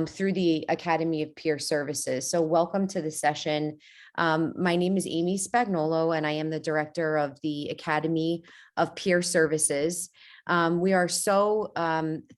through the Academy of Peer Services. So welcome to the session. My name is Amy Spagnolo, and I am the director of the Academy of Peer Services. We are so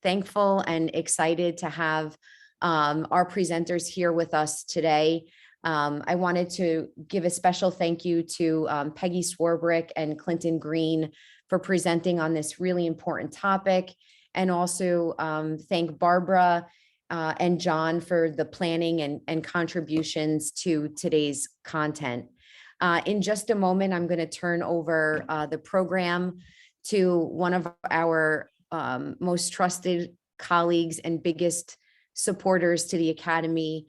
thankful and excited to have our presenters here with us today. I wanted to give a special thank you to Peggy Swarbrick and Clinton Green for presenting on this really important topic, and also thank Barbara and John for the planning and contributions to today's content. In just a moment, I'm going to turn over the program to one of our most trusted colleagues and biggest supporters to the Academy,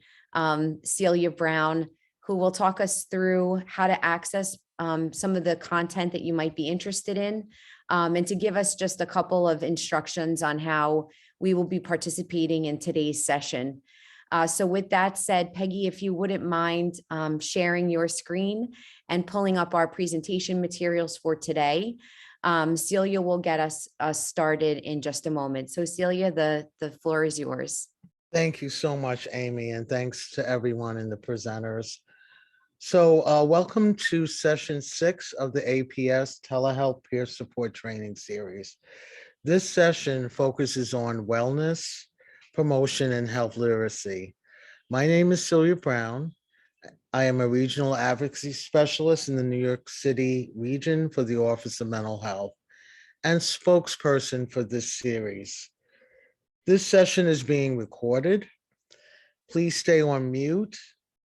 Celia Brown, who will talk us through how to access some of the content that you might be interested in, and to give us just a couple of instructions on how we will be participating in today's session. So with that said, Peggy, if you wouldn't mind sharing your screen and pulling up our presentation materials for today, Celia will get us started in just a moment. So Celia, the floor is yours. Thank you so much, Amy, and thanks to everyone and the presenters. So welcome to session 6 of the APS Telehealth Peer Support Training Series. This session focuses on wellness, promotion, and health literacy. My name is Celia Brown. I am a regional advocacy specialist in the New York City region for the Office of Mental Health and spokesperson for this series. This session is being recorded. Please stay on mute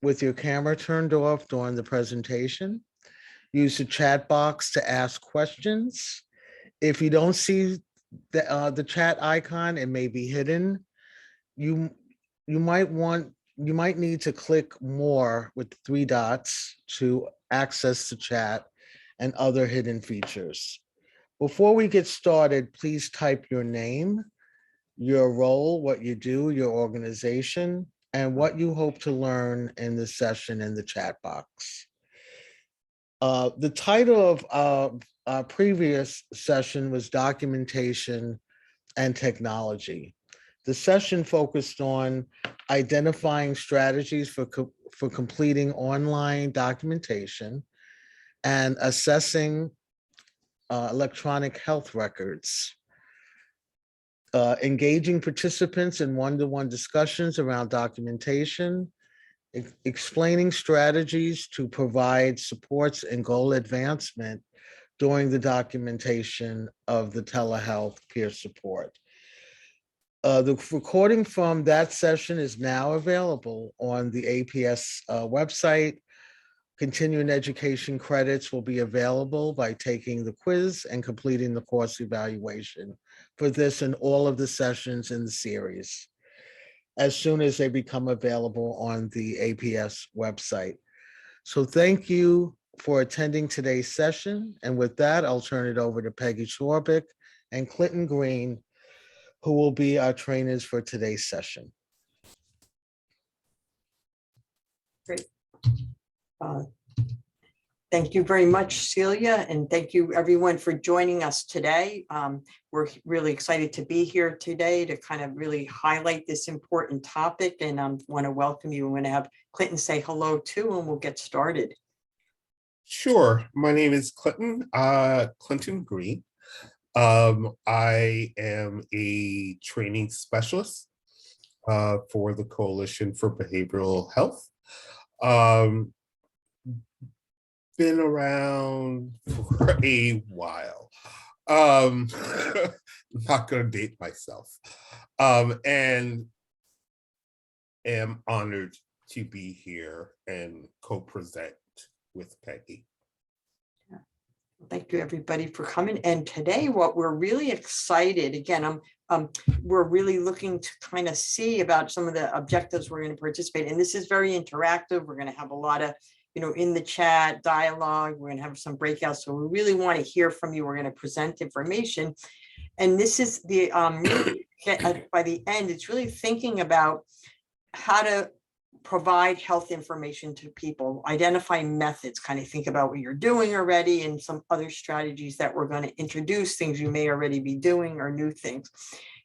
with your camera turned off during the presentation. Use the chat box to ask questions. If you don't see the chat icon, it may be hidden. You might need to click more with the 3 dots to access the chat and other hidden features. Before we get started, please type your name, your role, what you do, your organization, and what you hope to learn in the session in the chat box. The title of our previous session was Documentation and Technology. The session focused on identifying strategies for completing online documentation and assessing electronic health records. Engaging participants in one-to-one discussions around documentation, explaining strategies to provide supports and goal advancement during the documentation of the telehealth peer support. The recording from that session is now available on the APS website. Continuing education credits will be available by taking the quiz and completing the course evaluation for this and all of the sessions in the series as soon as they become available on the APS website. So thank you for attending today's session. And with that, I'll turn it over to Peggy Swarbrick and Clinton Green, who will be our trainers for today's session. Great. Thank you very much, Celia, and thank you everyone for joining us today. We're really excited to be here today to kind of really highlight this important topic, and I want to welcome you. I'm going to have Clinton say hello too, and we'll get started. Sure. My name is Clinton Green. I am a training specialist for the Coalition for Behavioral Health. Been around for a while. I'm not going to date myself, and am honored to be here and co-present with Peggy. Thank you everybody for coming. And today what we're really excited, again, we're really looking to kind of see about some of the objectives we're going to participate in. This is very interactive. We're going to have a lot of, in the chat dialogue. We're going to have some breakouts. So we really want to hear from you. We're going to present information. And this is the, by the end, it's really thinking about how to provide health information to people, identify methods, kind of think about what you're doing already and some other strategies that we're going to introduce, things you may already be doing or new things.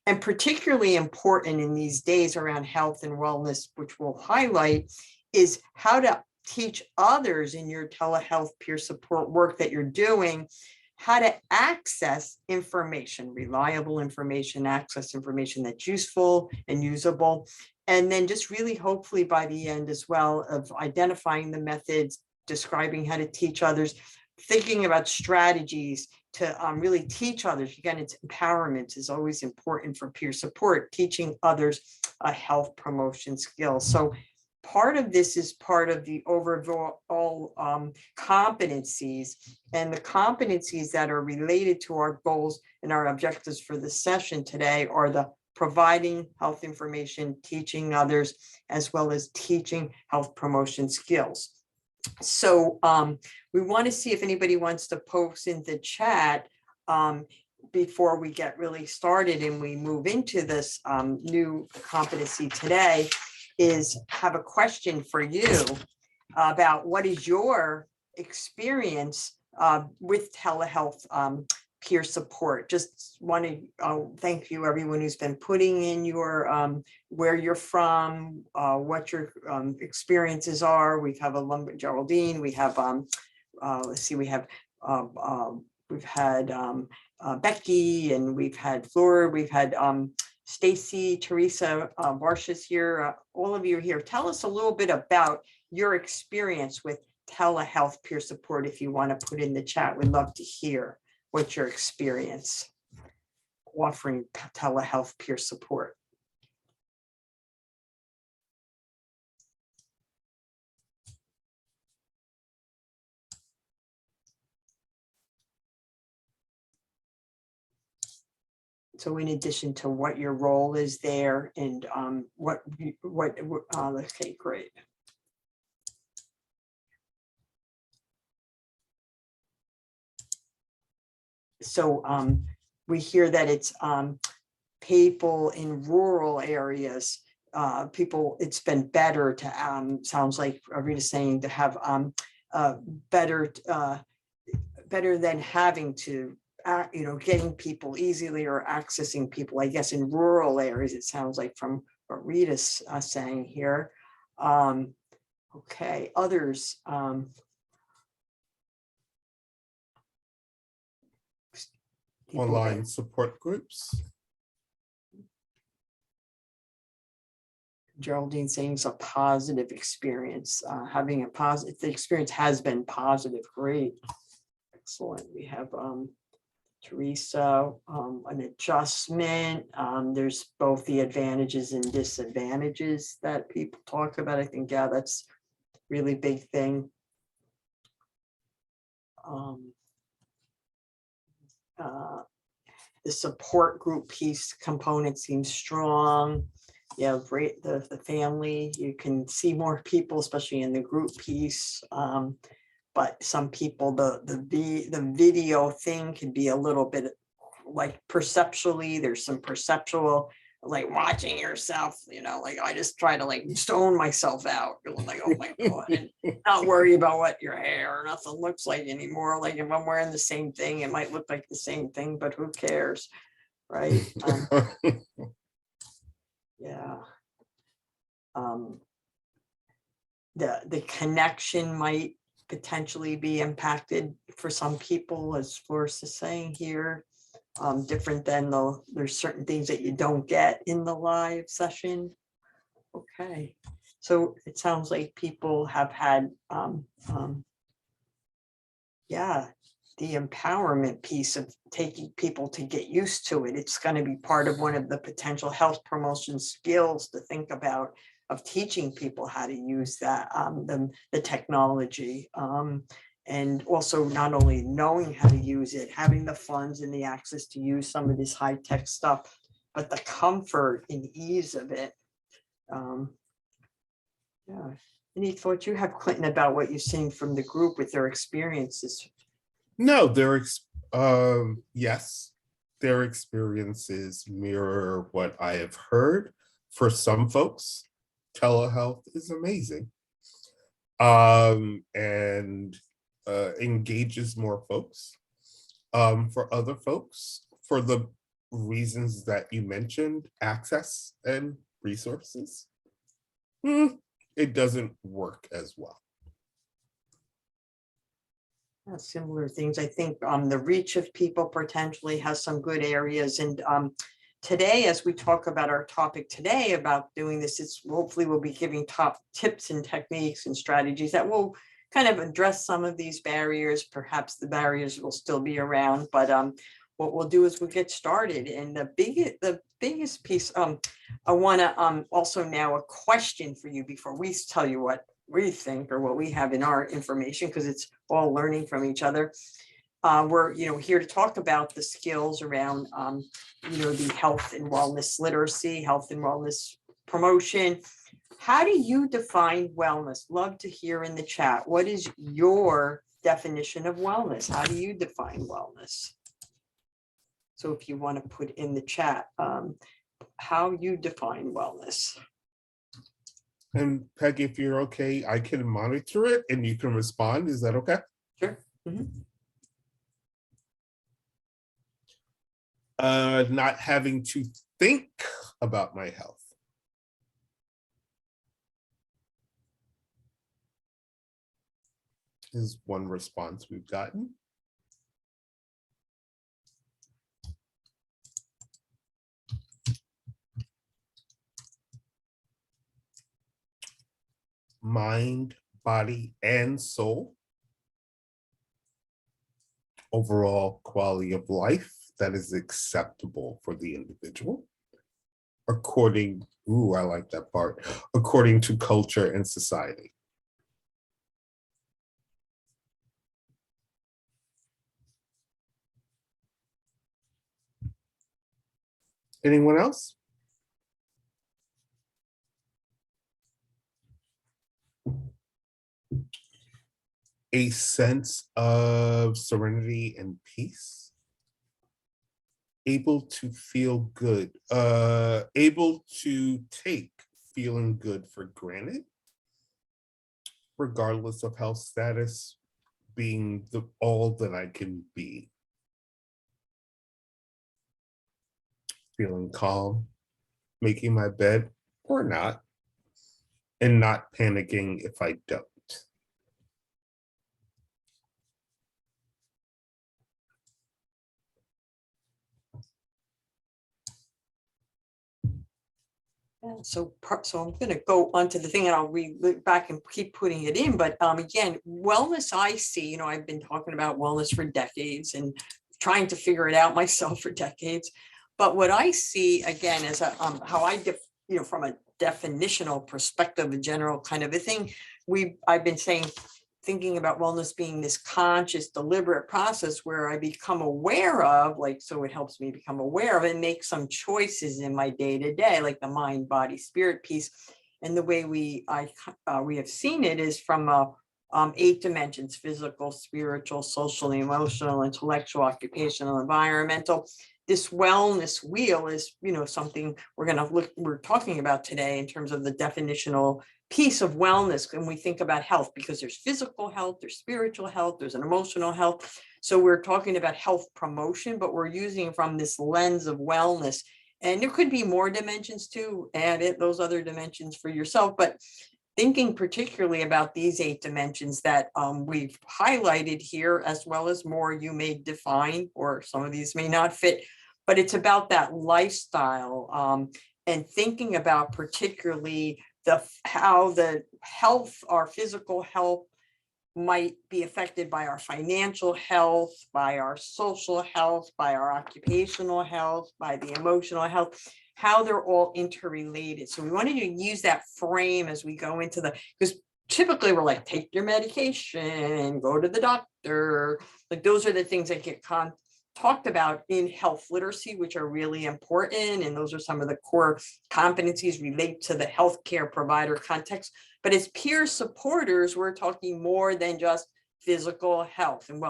And particularly important in these days around health and wellness, which we'll highlight, is how to teach others in your telehealth peer support work that you're doing, how to access information, reliable information, access information that's useful and usable. And then just really hopefully by the end as well of identifying the methods, describing how to teach others, thinking about strategies to really teach others. Again, it's empowerment is always important for peer support, teaching others a health promotion skill. So part of this is part of the overall competencies, and the competencies that are related to our goals and our objectives for the session today are the providing health information, teaching others, as well as teaching health promotion skills. So we want to see if anybody wants to post in the chat before we get really started and we move into this new competency today, is have a question for you about what is your experience with telehealth peer support. Just want to thank you, everyone who's been putting in your where you're from, what your experiences are. We have a Geraldine. We have let's see, we have we've had Becky, and we've had Flora. We've had Stacy, Teresa, Varsha's here. All of you are here. Tell us a little bit about your experience with telehealth peer support. If you want to put in the chat, we'd love to hear what's your experience offering telehealth peer support. So in addition to what your role is there and okay, great. So we hear that it's people in rural areas, it's been better to, sounds like Rita's saying, to have better than having to, getting people easily or accessing people, I guess, in rural areas, it sounds like from what Rita's saying here. Okay, others. Online support groups. Geraldine saying it's a positive experience, having a positive, the experience has been positive. Great. Excellent. We have Teresa, an adjustment. There's both the advantages and disadvantages that people talk about. I think, yeah, that's really big thing. The support group piece component seems strong. Yeah, great. The family, you can see more people, especially in the group piece. But some people, the video thing can be a little bit like perceptually, there's some perceptual, like watching yourself, like I just try to like stone myself out, like, oh my God, and not worry about what your hair or nothing looks like anymore. Like if I'm wearing the same thing, it might look like the same thing, but who cares, right? Yeah. The connection might potentially be impacted for some people, as Flores is saying here, different than there's certain things that you don't get in the live session. Okay, so it sounds like people have had, yeah, the empowerment piece of taking people to get used to it. It's going to be part of one of the potential health promotion skills to think about, of teaching people how to use that, the technology, and also not only knowing how to use it, having the funds and the access to use some of this high-tech stuff, but the comfort and ease of it. Yeah. Any thoughts you have, Clinton, about what you're seeing from the group with their experiences? No, yes, their experiences mirror what I have heard. For some folks, telehealth is amazing, and engages more folks. For other folks, for the reasons that you mentioned, access and resources, it doesn't work as well. Similar things. I think the reach of people potentially has some good areas. And today, as we talk about our topic today about doing this, it's hopefully we'll be giving top tips and techniques and strategies that will kind of address some of these barriers. Perhaps the barriers will still be around, but what we'll do is we'll get started. And the biggest piece, I want to also now a question for you before we tell you what we think or what we have in our information, because it's all learning from each other. We're here to talk about the skills around the health and wellness literacy, health and wellness promotion. How do you define wellness? Love to hear in the chat. What is your definition of wellness? How do you define wellness? So if you want to put in the chat how you define wellness. And Peggy, if you're okay, I can monitor it and you can respond. Is that okay? Sure. Mm-hmm. Not having to think about my health. Is one response we've gotten. Mind, body, and soul. Overall quality of life that is acceptable for the individual. According, ooh, I like that part, according to culture and society. Anyone else? A sense of serenity and peace. Able to feel good, able to take feeling good for granted, regardless of health status, being all that I can be. Feeling calm, making my bed or not, and not panicking if I don't. So I'm going to go onto the thing and I'll read back and keep putting it in. But again, wellness, I see, I've been talking about wellness for decades and trying to figure it out myself for decades. But what I see again is how I, from a definitional perspective, a general kind of a thing, I've been thinking about wellness being this conscious, deliberate process where I become aware of, so it helps me become aware of and make some choices in my day-to-day, like the mind, body, spirit piece. And the way we have seen it is from 8 dimensions: physical, spiritual, social, emotional, intellectual, occupational, environmental. This wellness wheel is, something we're talking about today in terms of the definitional piece of wellness. And we think about health because there's physical health, there's spiritual health, there's an emotional health. So we're talking about health promotion, but we're using from this lens of wellness. And there could be more dimensions too. Add those other dimensions for yourself. But thinking particularly about these 8 dimensions that we've highlighted here, as well as more you may define, or some of these may not fit, but it's about that lifestyle and thinking about particularly how the health, our physical health, might be affected by our financial health, by our social health, by our occupational health, by the emotional health, how they're all interrelated. So we wanted to use that frame as we go into because typically we're like, take your medication, go to the doctor. Like those are the things that get talked about in health literacy, which are really important. And those are some of the core competencies relate to the healthcare provider context. But as peer supporters, we're talking more than just physical health. And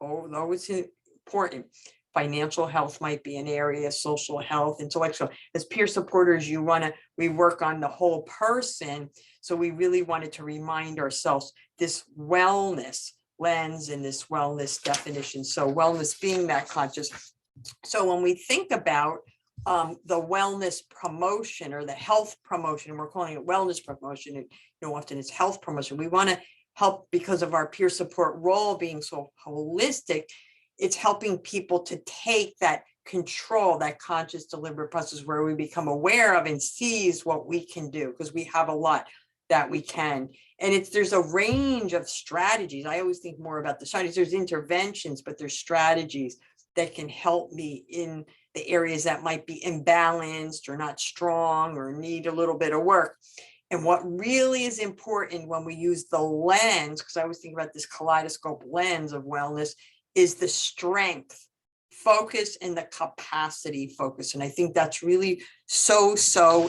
although it's important, financial health might be an area, social health, intellectual. As peer supporters, we work on the whole person. So we really wanted to remind ourselves this wellness lens and this wellness definition. So wellness being that conscious, So when we think about the wellness promotion or the health promotion, we're calling it wellness promotion, and often it's health promotion. We want to help because of our peer support role being so holistic. It's helping people to take that control, that conscious deliberate process where we become aware of and sees what we can do, because we have a lot that we can. And there's a range of strategies. I always think more about the strategies. There's interventions, but there's strategies that can help me in the areas that might be imbalanced or not strong or need a little bit of work. And what really is important when we use the lens, because I always think about this kaleidoscope lens of wellness, is the strength focus and the capacity focus. And I think that's really so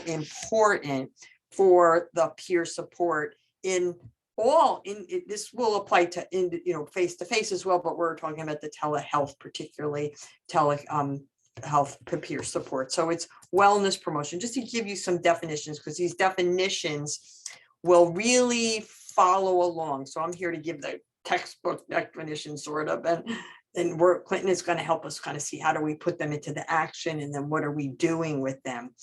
important for the peer support in all this will apply to face-to-face as well, but we're talking about the telehealth, particularly health peer support. So it's wellness promotion, just to give you some definitions, because these definitions will really follow along. So I'm here to give the textbook definition sort of, and Clinton is going to help us kind of see how do we put them into the action, and then what are we doing with them.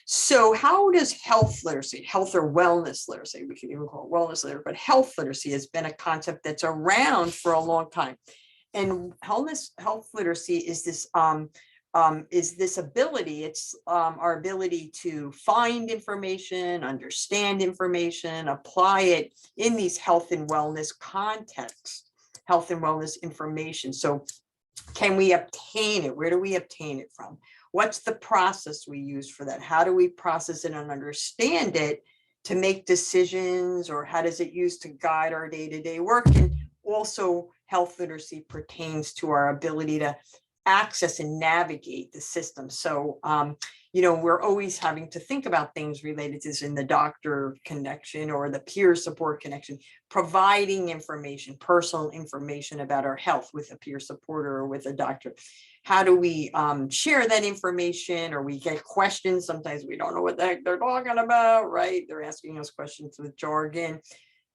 So how does health literacy, health or wellness literacy, we can even call it wellness literacy, but health literacy has been a concept that's around for a long time. And health literacy is this ability, it's our ability to find information, understand information, apply it in these health and wellness contexts, health and wellness information. So can we obtain it? Where do we obtain it from? What's the process we use for that? How do we process it and understand it to make decisions, or how does it use to guide our day-to-day work? And also health literacy pertains to our ability to access and navigate the system. So, we're always having to think about things related to this in the doctor connection or the peer support connection, providing information, personal information about our health with a peer supporter or with a doctor. How do we share that information? Or we get questions. Sometimes we don't know what the heck they're talking about, right? They're asking us questions with jargon.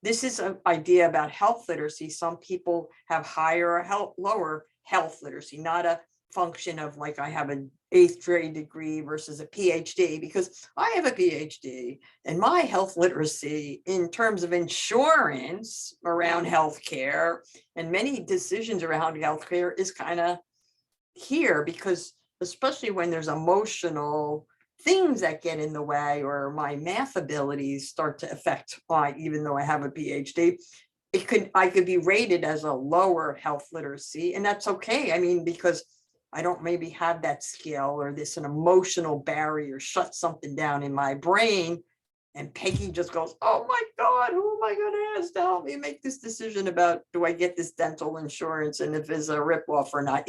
This is an idea about health literacy. Some people have higher or lower health literacy, not a function of like I have an 8th grade degree versus a PhD, because I have a PhD and my health literacy in terms of insurance around healthcare and many decisions around healthcare is kind of here, because especially when there's emotional things that get in the way, or my math abilities start to affect even though I have a PhD, I could be rated as a lower health literacy, and that's okay. I mean, because I don't maybe have that skill, or an emotional barrier shut something down in my brain. And Peggy just goes, oh my God, who am I going to ask to help me make this decision about, do I get this dental insurance and if it's a ripoff or not?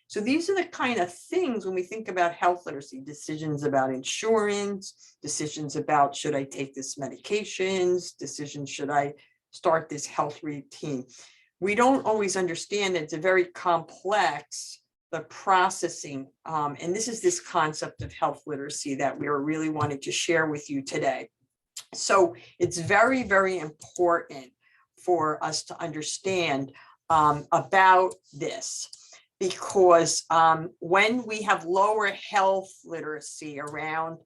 So these are the kind of things when we think about health literacy, decisions about insurance, decisions about, should I take this medications, decisions, should I start this health routine? We don't always understand it. It's a very complex, the processing. And this is this concept of health literacy that we are really wanting to share with you today. So it's very, very important for us to understand about this, because when we have lower health literacy around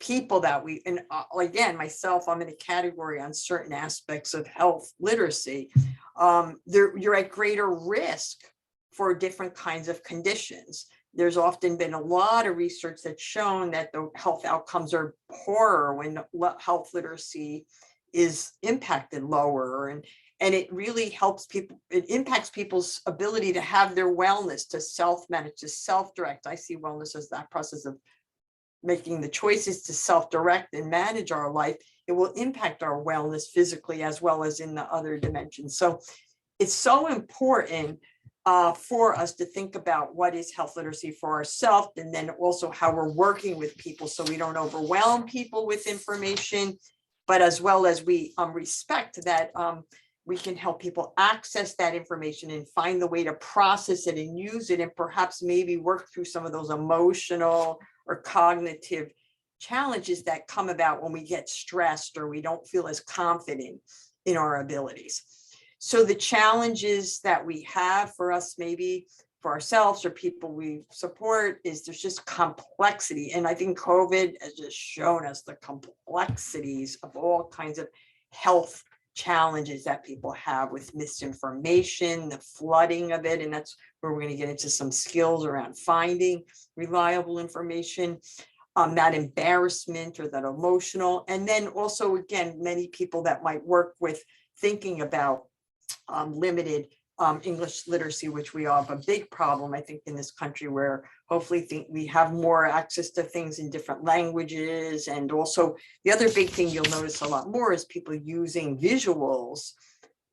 people that and again, myself, I'm in a category on certain aspects of health literacy, you're at greater risk for different kinds of conditions. There's often been a lot of research that's shown that the health outcomes are poorer when health literacy is impacted lower, and it really helps people. It impacts people's ability to have their wellness, to self-manage, to self-direct. I see wellness as that process of making the choices to self-direct and manage our life. It will impact our wellness physically as well as in the other dimensions. So it's so important for us to think about what is health literacy for ourselves, and then also how we're working with people so we don't overwhelm people with information, but as well as we respect that we can help people access that information and find the way to process it and use it, and perhaps maybe work through some of those emotional or cognitive challenges that come about when we get stressed or we don't feel as confident in our abilities. So the challenges that we have for us, maybe for ourselves or people we support is there's just complexity. And I think COVID has just shown us the complexities of all kinds of health challenges that people have with misinformation, the flooding of it. And that's where we're going to get into some skills around finding reliable information, that embarrassment or that emotional. And then also, again, many people that might work with thinking about limited English literacy, which we all have a big problem, I think, in this country, where hopefully think we have more access to things in different languages. And also the other big thing you'll notice a lot more is people using visuals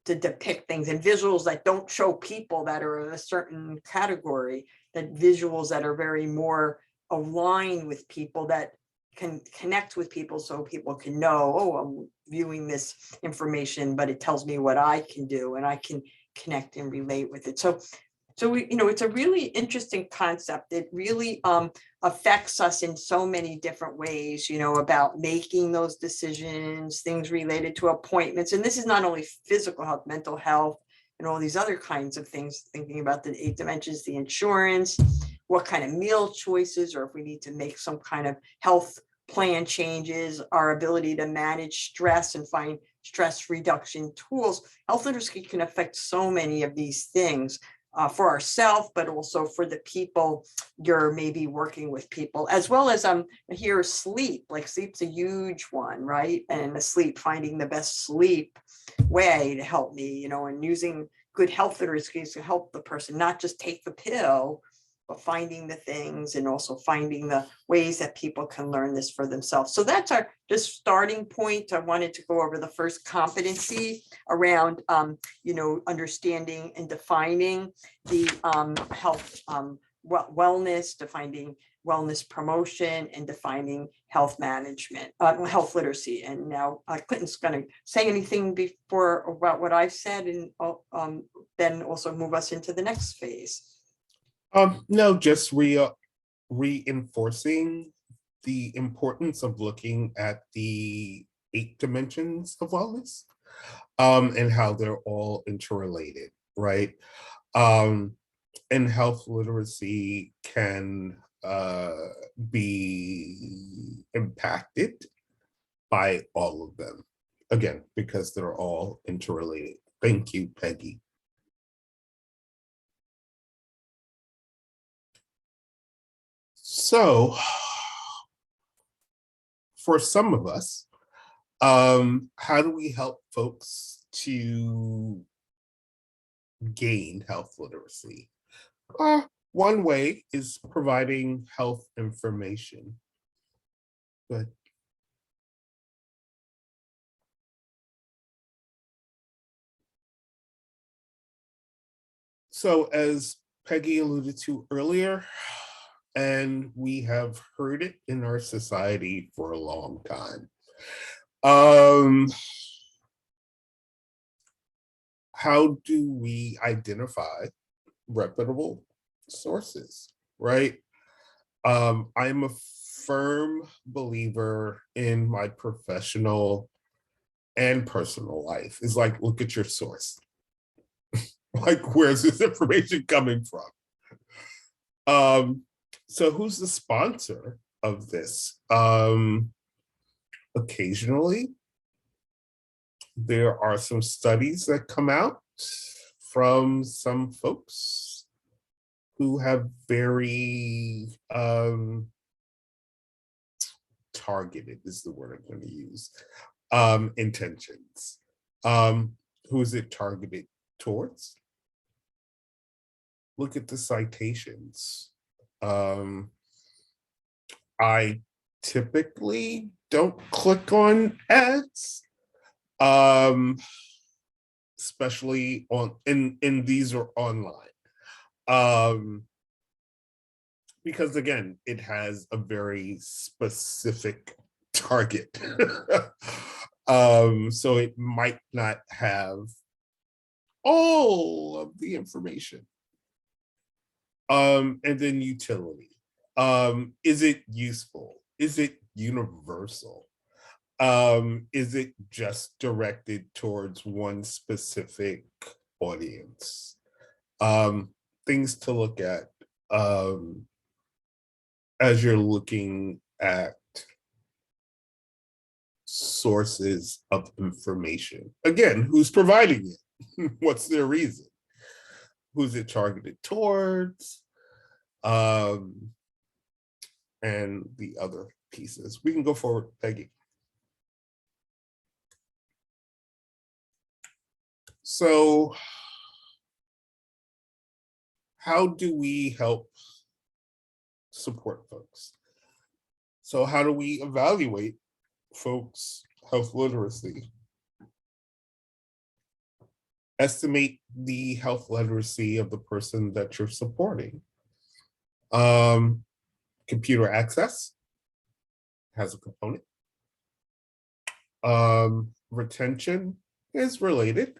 to depict things, and visuals that don't show people that are in a certain category, that visuals that are very more aligned with people, that can connect with people, so people can know, oh, I'm viewing this information, but it tells me what I can do, and I can connect and relate with it. So we, it's a really interesting concept. It really affects us in so many different ways, about making those decisions, things related to appointments. And this is not only physical health, mental health, and all these other kinds of things, thinking about the 8 dimensions, the insurance, what kind of meal choices, or if we need to make some kind of health plan changes, our ability to manage stress and find stress reduction tools. Health literacy can affect so many of these things for ourselves, but also for the people you're maybe working with people, as well as here sleep. Like sleep's a huge one, right? And the sleep, finding the best sleep way to help me, and using good health literacy to help the person not just take the pill, but finding the things and also finding the ways that people can learn this for themselves. So that's our just starting point. I wanted to go over the first competency around, understanding and defining the health, wellness, defining wellness promotion, and defining health management, health literacy. And now Clinton's going to say anything before about what I've said, and then also move us into the next phase. No, just reinforcing the importance of looking at the 8 dimensions of wellness, and how they're all interrelated, right? And health literacy can be impacted by all of them, again, because they're all interrelated. Thank you, Peggy. So, for some of us, how do we help folks to gain health literacy? One way is providing health information. Good. So, as Peggy alluded to earlier, and we have heard it in our society for a long time, how do we identify reputable sources, right? I'm a firm believer in my professional and personal life. It's like, look at your source. Like, where's this information coming from? So who's the sponsor of this? Occasionally, there are some studies that come out from some folks who have very targeted, is the word I'm going to use, intentions. Who is it targeted towards? Look at the citations. I typically don't click on ads, especially on in these are online, because again, it has a very specific target. So it might not have all of the information. And then utility. Is it useful? Is it universal? Is it just directed towards one specific audience? things to look at as you're looking at sources of information. Again, who's providing it? What's their reason? Who's it targeted towards? And the other pieces. We can go forward, Peggy. So how do we help support folks? So how do we evaluate folks' health literacy? Estimate the health literacy of the person that you're supporting. Computer access has a component. Retention is related.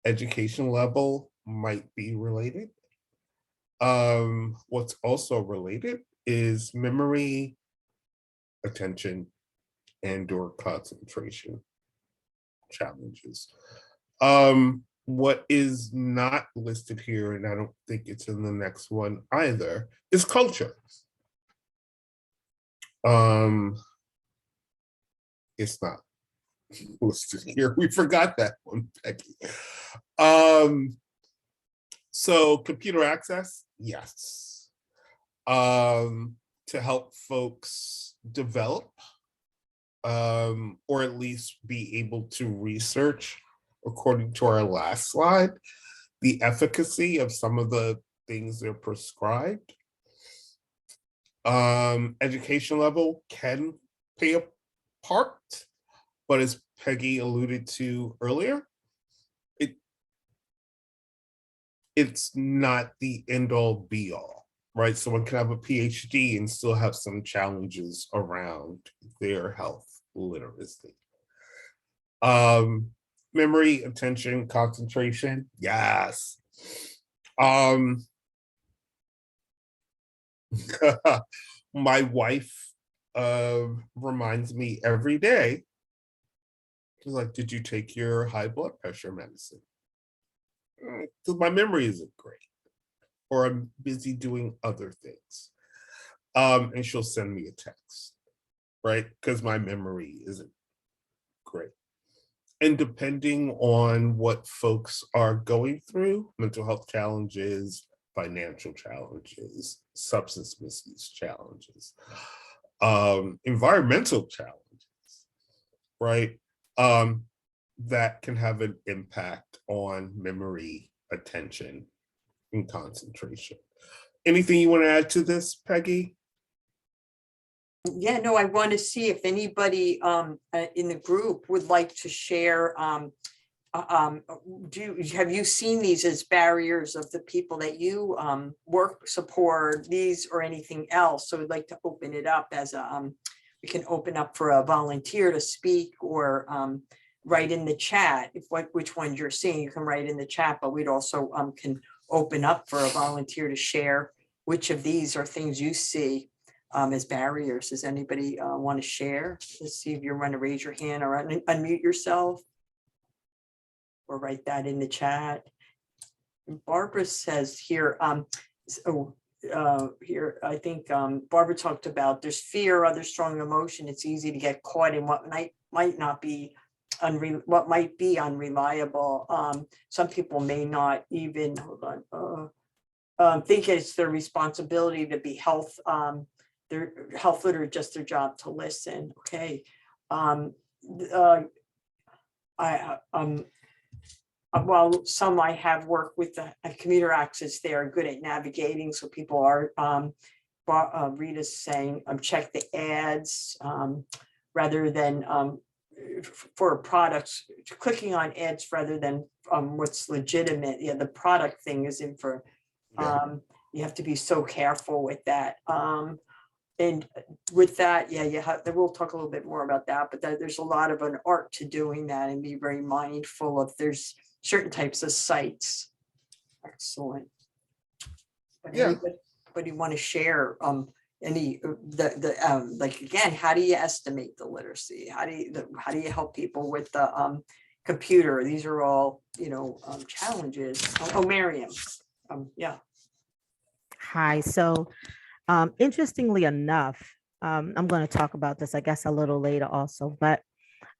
Education level might be related. What's also related is memory, attention, and/or concentration challenges. What is not listed here, and I don't think it's in the next one either, is culture. It's not listed here. We forgot that one, Becky. So computer access, yes. To help folks develop, or at least be able to research, according to our last slide, the efficacy of some of the things they're prescribed. Education level can play a part, but as Peggy alluded to earlier, it's not the end all be all, right? Someone can have a PhD and still have some challenges around their health literacy. Memory, attention, concentration, yes. My wife reminds me every day, she's like, did you take your high blood pressure medicine? Because my memory isn't great, or I'm busy doing other things. And she'll send me a text, right? Because my memory isn't great. And depending on what folks are going through, mental health challenges, financial challenges, substance misuse challenges, environmental challenges, right? That can have an impact on memory, attention, and concentration. Anything you want to add to this, Peggy? Yeah, no, I want to see if anybody in the group would like to share. Have you seen these as barriers of the people that you work, support, these or anything else? So we'd like to open it up as a, we can open up for a volunteer to speak, or write in the chat if which ones you're seeing. You can write in the chat, but we'd also can open up for a volunteer to share which of these are things you see as barriers. Does anybody want to share? Let's see if you want to raise your hand or unmute yourself, or write that in the chat. Barbara says here, here, I think Barbara talked about there's fear, other strong emotion. It's easy to get caught in what might not be what might be unreliable. Some people may not even, hold on, think it's their responsibility to be their health literate, just their job to listen. Okay. Well, some I have worked with the commuter access, they are good at navigating. So people are, Rita's saying, check the ads rather than for products, clicking on ads rather than what's legitimate. Yeah, the product thing is in for, you have to be so careful with that. And with that, yeah, we'll talk a little bit more about that, but there's a lot of an art to doing that, and be very mindful of there's certain types of sites. Excellent. But Yeah. anybody want to share any like, again, how do you estimate the literacy? How do you help people with the computer? These are all, challenges. Oh, Miriam. Yeah. Hi. So, interestingly enough, I'm going to talk about this, I guess, a little later also, but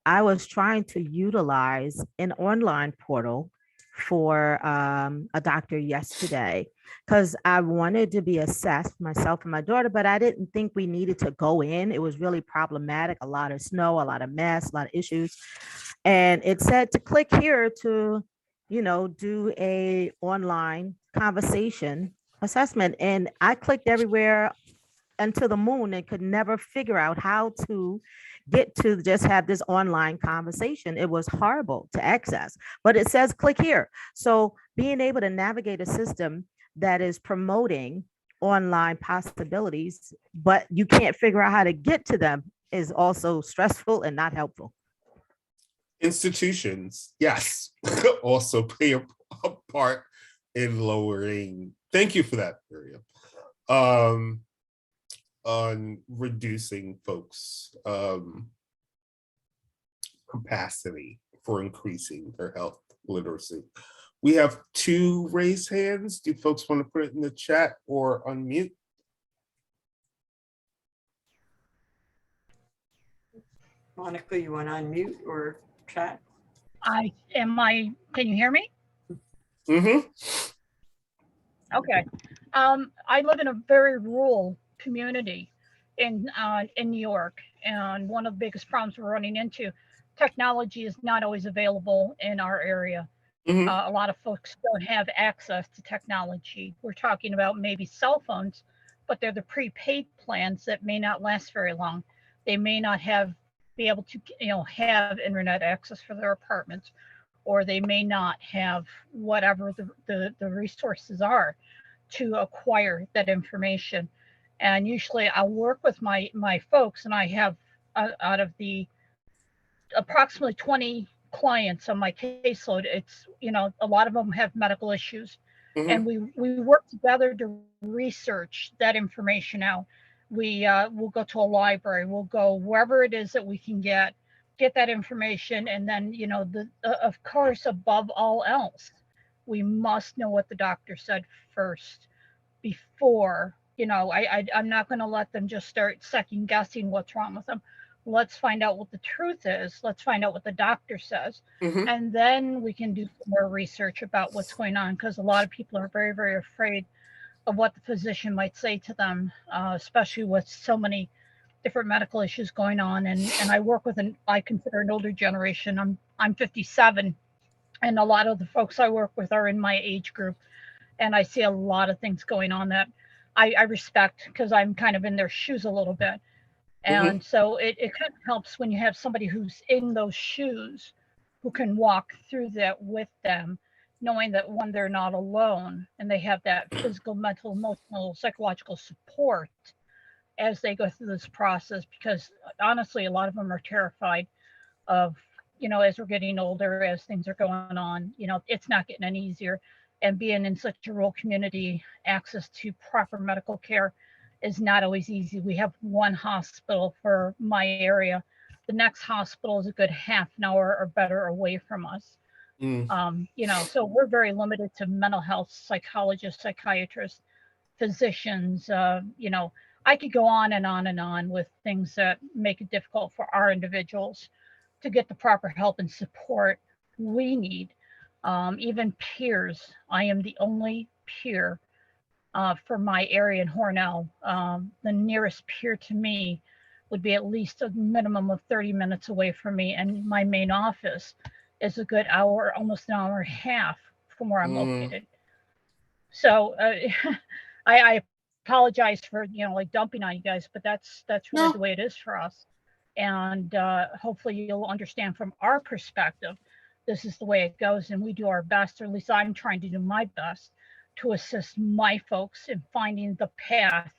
I was trying to utilize an online portal for a doctor yesterday because I wanted to be assessed, myself and my daughter, but I didn't think we needed to go in. It was really problematic, a lot of snow, a lot of mess, a lot of issues. And it said to click here to, do a online conversation assessment. And I clicked everywhere until the moon and could never figure out how to get to just have this online conversation. It was horrible to access, but it says click here. So being able to navigate a system that is promoting online possibilities, but you can't figure out how to get to them is also stressful and not helpful. Institutions, yes, also play a part in lowering. Thank you for that, Miriam. On reducing folks' capacity for increasing their health literacy. We have 2 raised hands. Do folks want to put it in the chat or unmute? Monica, you want to unmute or chat? Can you hear me? Mm-hmm. Okay. I live in a very rural community in New York, and one of the biggest problems we're running into, technology is not always available in our area. Mm-hmm. A lot of folks don't have access to technology. We're talking about maybe cell phones, but they're the prepaid plans that may not last very long. They may not be able to, have internet access for their apartments, or they may not have whatever the resources are to acquire that information. And usually I'll work with my folks, and I have out of the approximately 20 clients on my caseload, it's, a lot of them have medical issues. Mm-hmm. And we work together to research that information out. We'll go to a library, we'll go wherever it is that we can get that information. And then, of course, above all else, we must know what the doctor said first before, I'm not going to let them just start second guessing what's wrong with them. Let's find out what the truth is. Let's find out what the doctor says. Mm-hmm. And then we can do more research about what's going on, because a lot of people are very, very afraid of what the physician might say to them, especially with so many different medical issues going on. And I work with I consider an older generation. I'm 57, and a lot of the folks I work with are in my age group. And I see a lot of things going on that I respect, because I'm kind of in their shoes a little bit. And so it kind of helps when you have somebody who's in those shoes, who can walk through that with them, knowing that, one, they're not alone, and they have that physical, mental, emotional, psychological support as they go through this process. Because honestly, a lot of them are terrified of, as we're getting older, as things are going on, it's not getting any easier. And being in such a rural community, access to proper medical care is not always easy. We have one hospital for my area. The next hospital is a good half an hour or better away from us. So we're very limited to mental health psychologists, psychiatrists, physicians. I could go on and on and on with things that make it difficult for our individuals to get the proper help and support we need. Even peers. I am the only peer for my area in Hornell. The nearest peer to me would be at least a minimum of 30 minutes away from me, and my main office is a good hour, almost an hour and a half from where I'm located. So I apologize for dumping on you guys, but that's really the way it is for us. And hopefully you'll understand from our perspective, this is the way it goes, and we do our best, or at least I'm trying to do my best to assist my folks in finding the path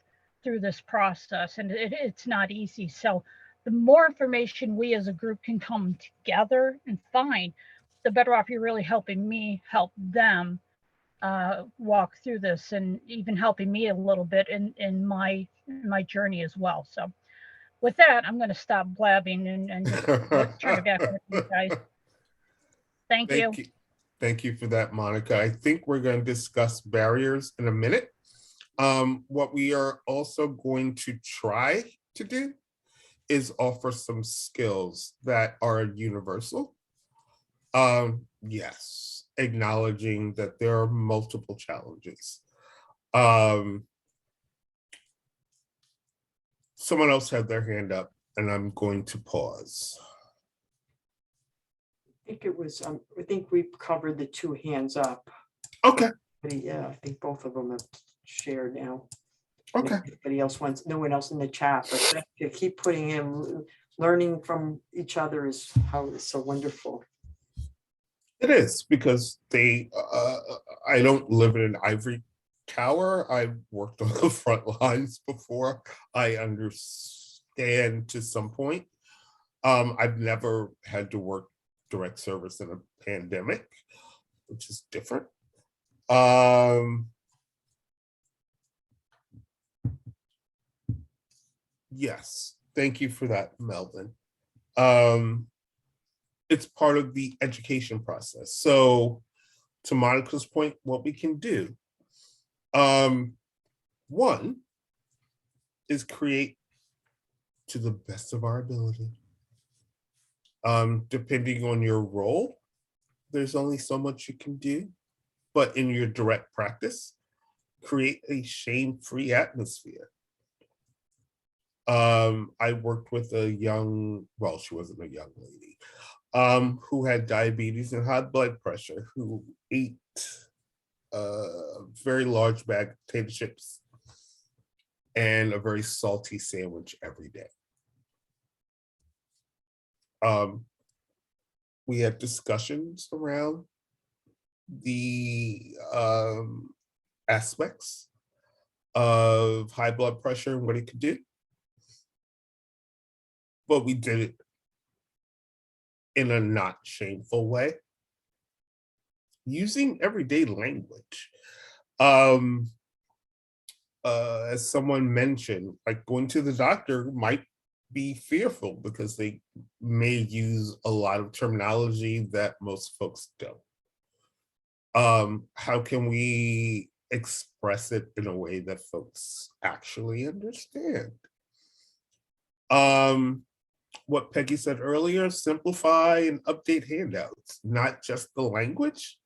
through this process. And it's not easy. So the more information we as a group can come together and find, the better off you're really helping me help them walk through this, and even helping me a little bit in my journey as well. So with that, I'm going to stop blabbing and turn it back over to you guys. Thank you. Thank you for that, Monica. I think we're going to discuss barriers in a minute. What we are also going to try to do is offer some skills that are universal. Yes, acknowledging that there are multiple challenges. Someone else had their hand up, and I'm going to pause. I think it was, I think we've covered the two hands up. Okay, But yeah, I think both of them have shared now. okay. Anybody else wants, no one else in the chat, but to keep putting in, learning from each other is how it's so wonderful. It is because I don't live in an ivory tower. I've worked on the front lines before. I understand to some point. I've never had to work direct service in a pandemic, which is different. Yes, thank you for that, Melvin. It's part of the education process. So to Monica's point, what we can do, one is create to the best of our ability. Depending on your role, there's only so much you can do, but in your direct practice, create a shame-free atmosphere. I worked with a young, well, she wasn't a young lady, who had diabetes and high blood pressure, who ate a very large bag of potato chips and a very salty sandwich every day. We had discussions around the aspects of high blood pressure and what it could do. But we did it in a not shameful way, using everyday language. As someone mentioned, like going to the doctor might be fearful because they may use a lot of terminology that most folks don't. How can we express it in a way that folks actually understand? What Peggy said earlier, simplify and update handouts, not just the language,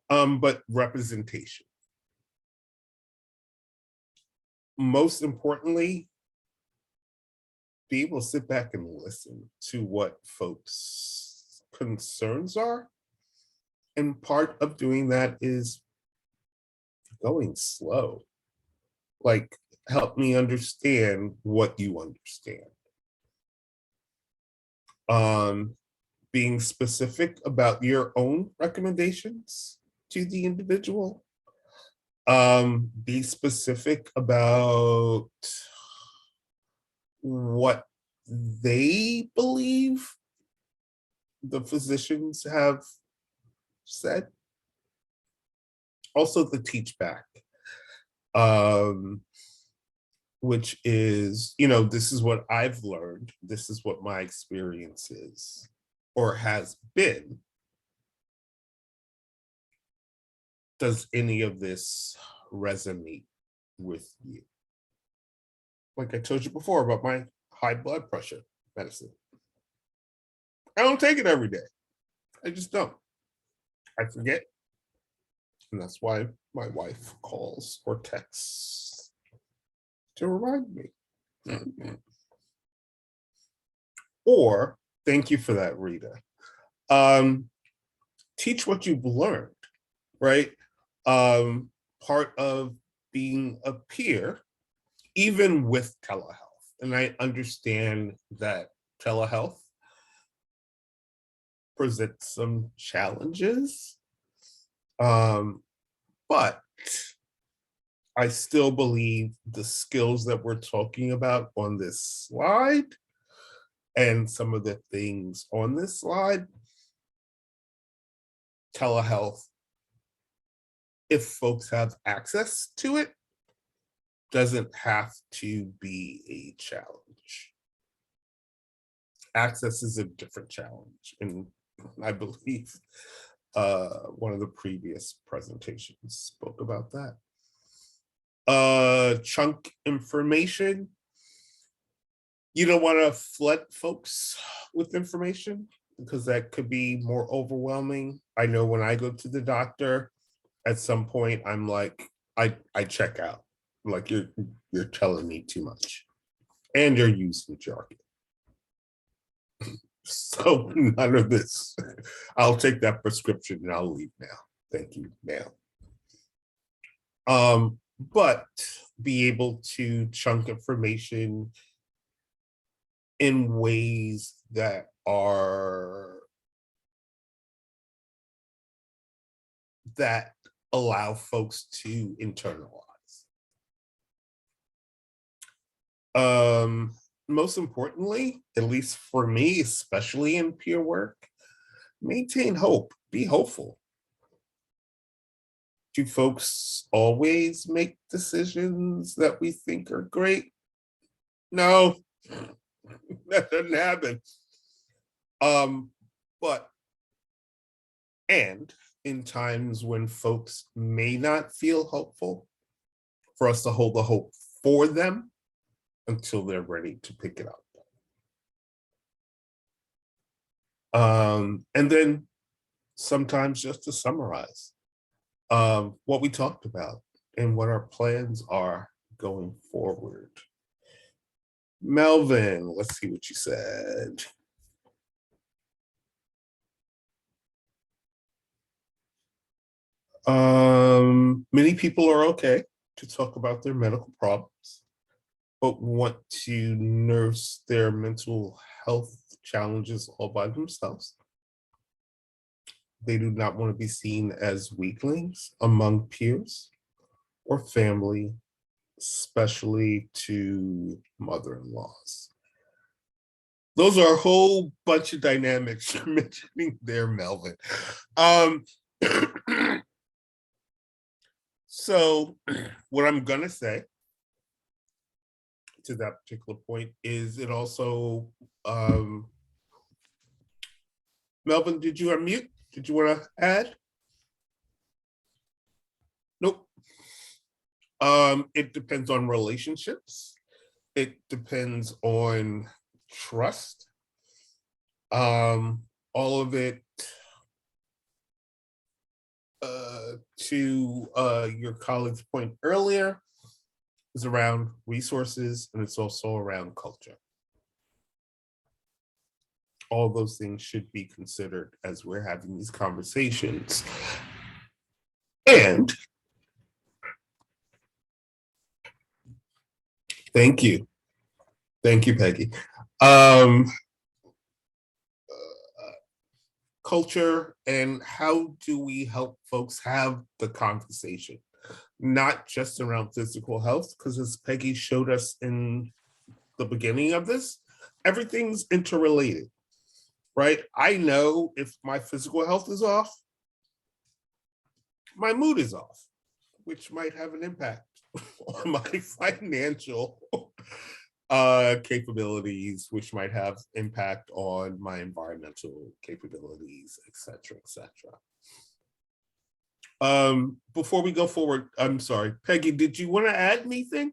but representation. Most importantly, be able to sit back and listen to what folks' concerns are. And part of doing that is going slow. Like, help me understand what you understand. Being specific about your own recommendations to the individual. Be specific about what they believe the physicians have said. Also the teach back, which is, this is what I've learned. This is what my experience is or has been. Does any of this resonate with you? Like I told you before about my high blood pressure medicine. I don't take it every day. I just don't. I forget. And that's why my wife calls or texts to remind me. Or, thank you for that, Rita. Teach what you've learned, right? Part of being a peer, even with telehealth, and I understand that telehealth presents some challenges, but I still believe the skills that we're talking about on this slide and some of the things on this slide, telehealth, if folks have access to it, doesn't have to be a challenge. Access is a different challenge, and I believe one of the previous presentations spoke about that. Chunk information. You don't want to flood folks with information because that could be more overwhelming. I know when I go to the doctor, at some point I'm like, I check out. Like you're telling me too much. And you're using jargon. So none of this. I'll take that prescription and I'll leave now. Thank you, ma'am. But be able to chunk information in ways that allow folks to internalize. Most importantly, at least for me, especially in peer work, maintain hope, be hopeful. Do folks always make decisions that we think are great? No, that doesn't happen. But in times when folks may not feel hopeful, for us to hold the hope for them until they're ready to pick it up. And then sometimes just to summarize what we talked about and what our plans are going forward. Melvin, let's see what you said. Many people are okay to talk about their medical problems, but want to nurse their mental health challenges all by themselves. They do not want to be seen as weaklings among peers or family, especially to mother-in-laws. Those are a whole bunch of dynamics you're mentioning there, Melvin. So what I'm gonna say to that particular point is it also, Melvin, did you unmute? Did you want to add? Nope. It depends on relationships. It depends on trust. All of it to your colleague's point earlier is around resources, and it's also around culture. All those things should be considered as we're having these conversations. And thank you, Peggy. Culture and how do we help folks have the conversation, not just around physical health, because as Peggy showed us in the beginning of this, everything's interrelated, right? I know if my physical health is off, my mood is off, which might have an impact on my financial capabilities, which might have impact on my environmental capabilities, et cetera, et cetera. Before we go forward, I'm sorry, Peggy, did you want to add anything?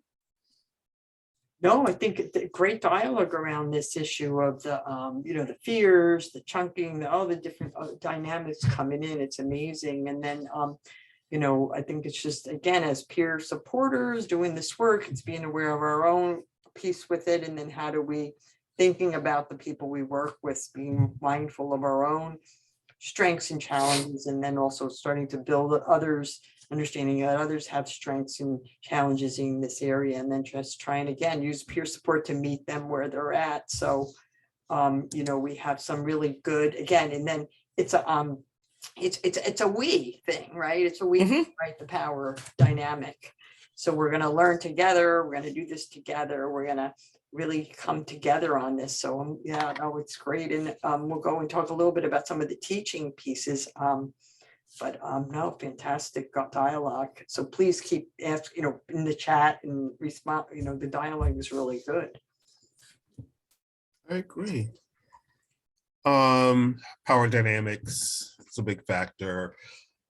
No, I think great dialogue around this issue of the, the fears, the chunking, all the different dynamics coming in. It's amazing. And then, I think it's just, again, as peer supporters doing this work, it's being aware of our own piece with it. And then how do we, thinking about the people we work with, being mindful of our own strengths and challenges, and then also starting to build others, understanding that others have strengths and challenges in this area, and then just trying again use peer support to meet them where they're at. So we have some really good, again, and then it's a it's a we thing, right? It's a we, right? The power dynamic. So we're going to learn together, we're going to do this together, we're going to really come together on this. So yeah, no, it's great. And we'll go and talk a little bit about some of the teaching pieces. But no, fantastic dialogue. So please keep asking, in the chat and respond, the dialogue is really good. I agree. Power dynamics, That's a big factor.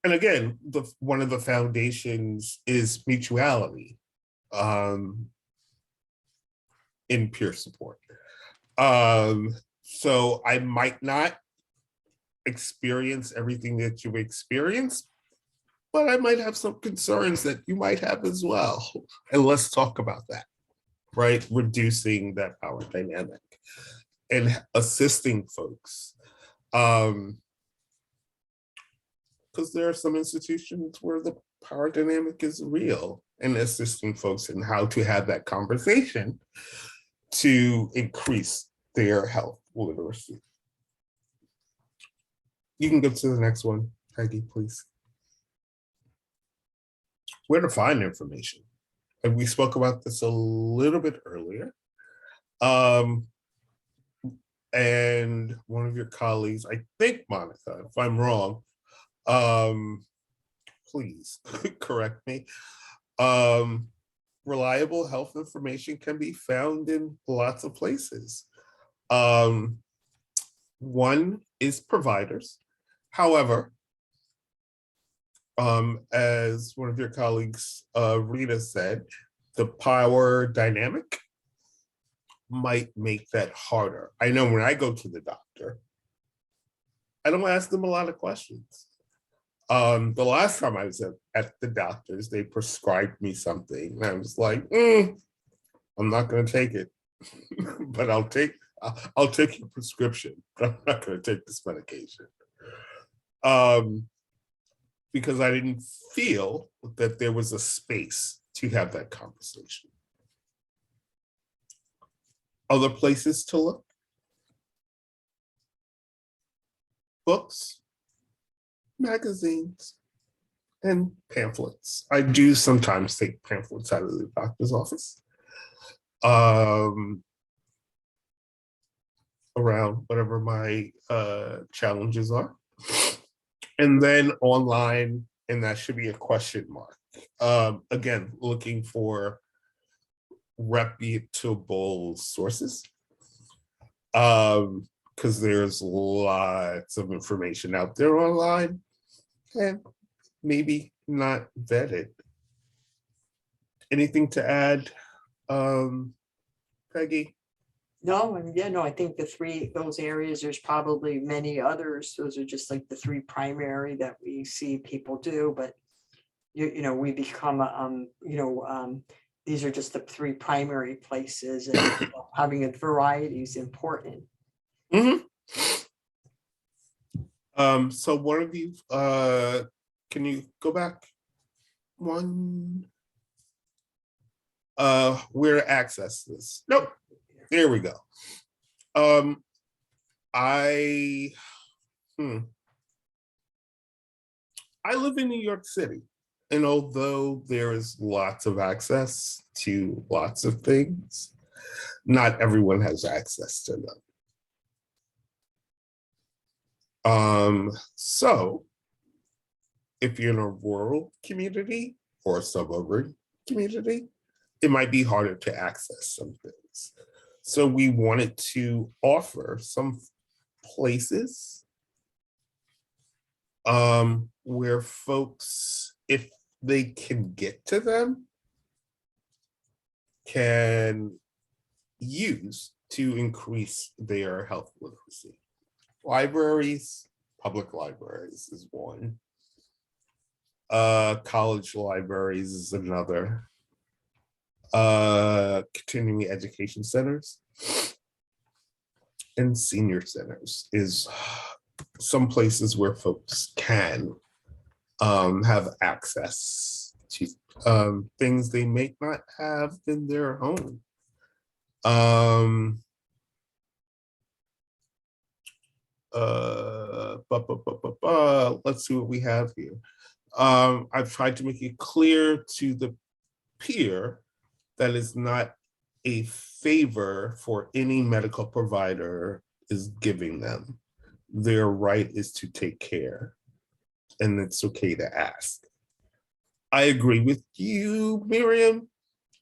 And again, one of the foundations is mutuality in peer support. So I might not experience everything that you experience, but I might have some concerns that you might have as well. And let's talk about that, right? Reducing that power dynamic and assisting folks. Because there are some institutions where the power dynamic is real, and assisting folks in how to have that conversation to increase their health literacy. You can go to the next one, Peggy, please. Where to find information. And we spoke about this a little bit earlier. And one of your colleagues, I think Monica, if I'm wrong, please correct me. Reliable health information can be found in lots of places. One is providers. However, as one of your colleagues, Rita said, the power dynamic might make that harder. I know when I go to the doctor, I don't ask them a lot of questions. The last time I was at the doctor's, they prescribed me something, and I was like, I'm not going to take it, but I'll take your prescription. But I'm not going to take this medication. Because I didn't feel that there was a space to have that conversation. Other places to look. Books, magazines, and pamphlets. I do sometimes take pamphlets out of the doctor's office. Around whatever my challenges are. And then online, and that should be a question mark. Again, looking for reputable sources. Because there's lots of information out there online and maybe not vetted. Anything to add, Peggy? No, and yeah, no, I think those areas, there's probably many others. Those are just like the three primary that we see people do, but you know, we become, these are just the three primary places, and having a variety is important. So one of you, can you go back one? Where to access this? Nope. There we go. I live in New York City, and although there is lots of access to lots of things, not everyone has access to them. So if you're in a rural community or a suburban community, it might be harder to access some things. So we wanted to offer some places where folks, if they can get to them, can use to increase their health literacy. Libraries, public libraries is one. College libraries is another. Continuing education centers and senior centers is some places where folks can have access to things they may not have in their home. Let's see what we have here. I've tried to make it clear to the peer that is not a favor for any medical provider is giving them. Their right is to take care, and it's okay to ask. I agree with you, Miriam.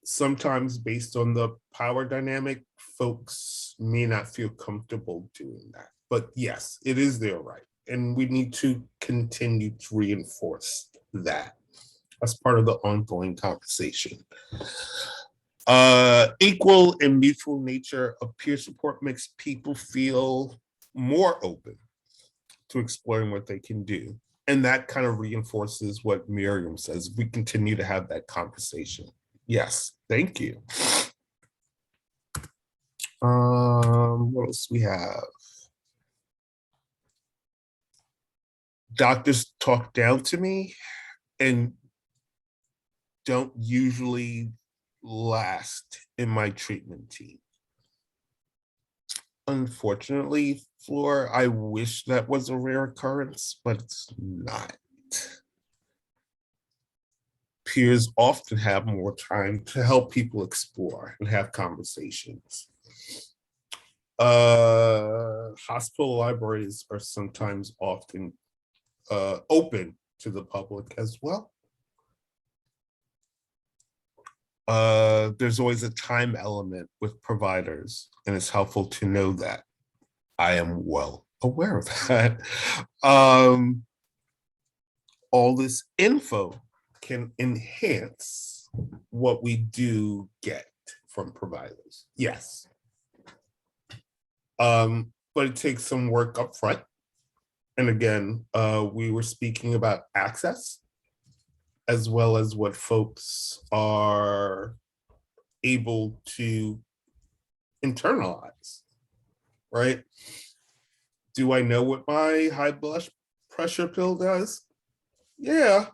Sometimes based on the power dynamic, folks may not feel comfortable doing that. But yes, it is their right. And we need to continue to reinforce that as part of the ongoing conversation. Equal and mutual nature of peer support makes people feel more open to exploring what they can do. And that kind of reinforces what Miriam says. We continue to have that conversation. Yes, thank you. What else we have? Doctors talk down to me and don't usually last in my treatment team. Unfortunately, Floor, I wish that was a rare occurrence, but it's not. Peers often have more time to help people explore and have conversations. Hospital libraries are sometimes often open to the public as well. There's always a time element with providers, and it's helpful to know that. I am well aware of that. All this info can enhance what we do get from providers. Yes. But it takes some work up front. And again, we were speaking about access as well as what folks are able to internalize, right? Do I know what my high blood pressure pill does? Yeah,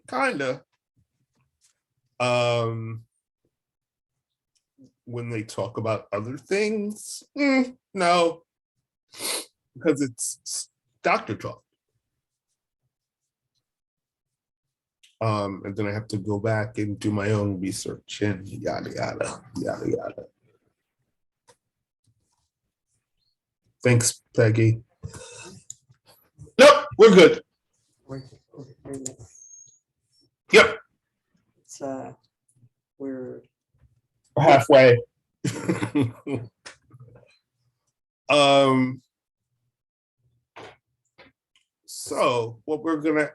kinda. When they talk about other things, no, because it's doctor talk. And then I have to go back and do my own research and yada, yada, yada, yada. Thanks, Peggy. Nope, we're good. Wait a minute. Yep, It's we're halfway. So what we're gonna,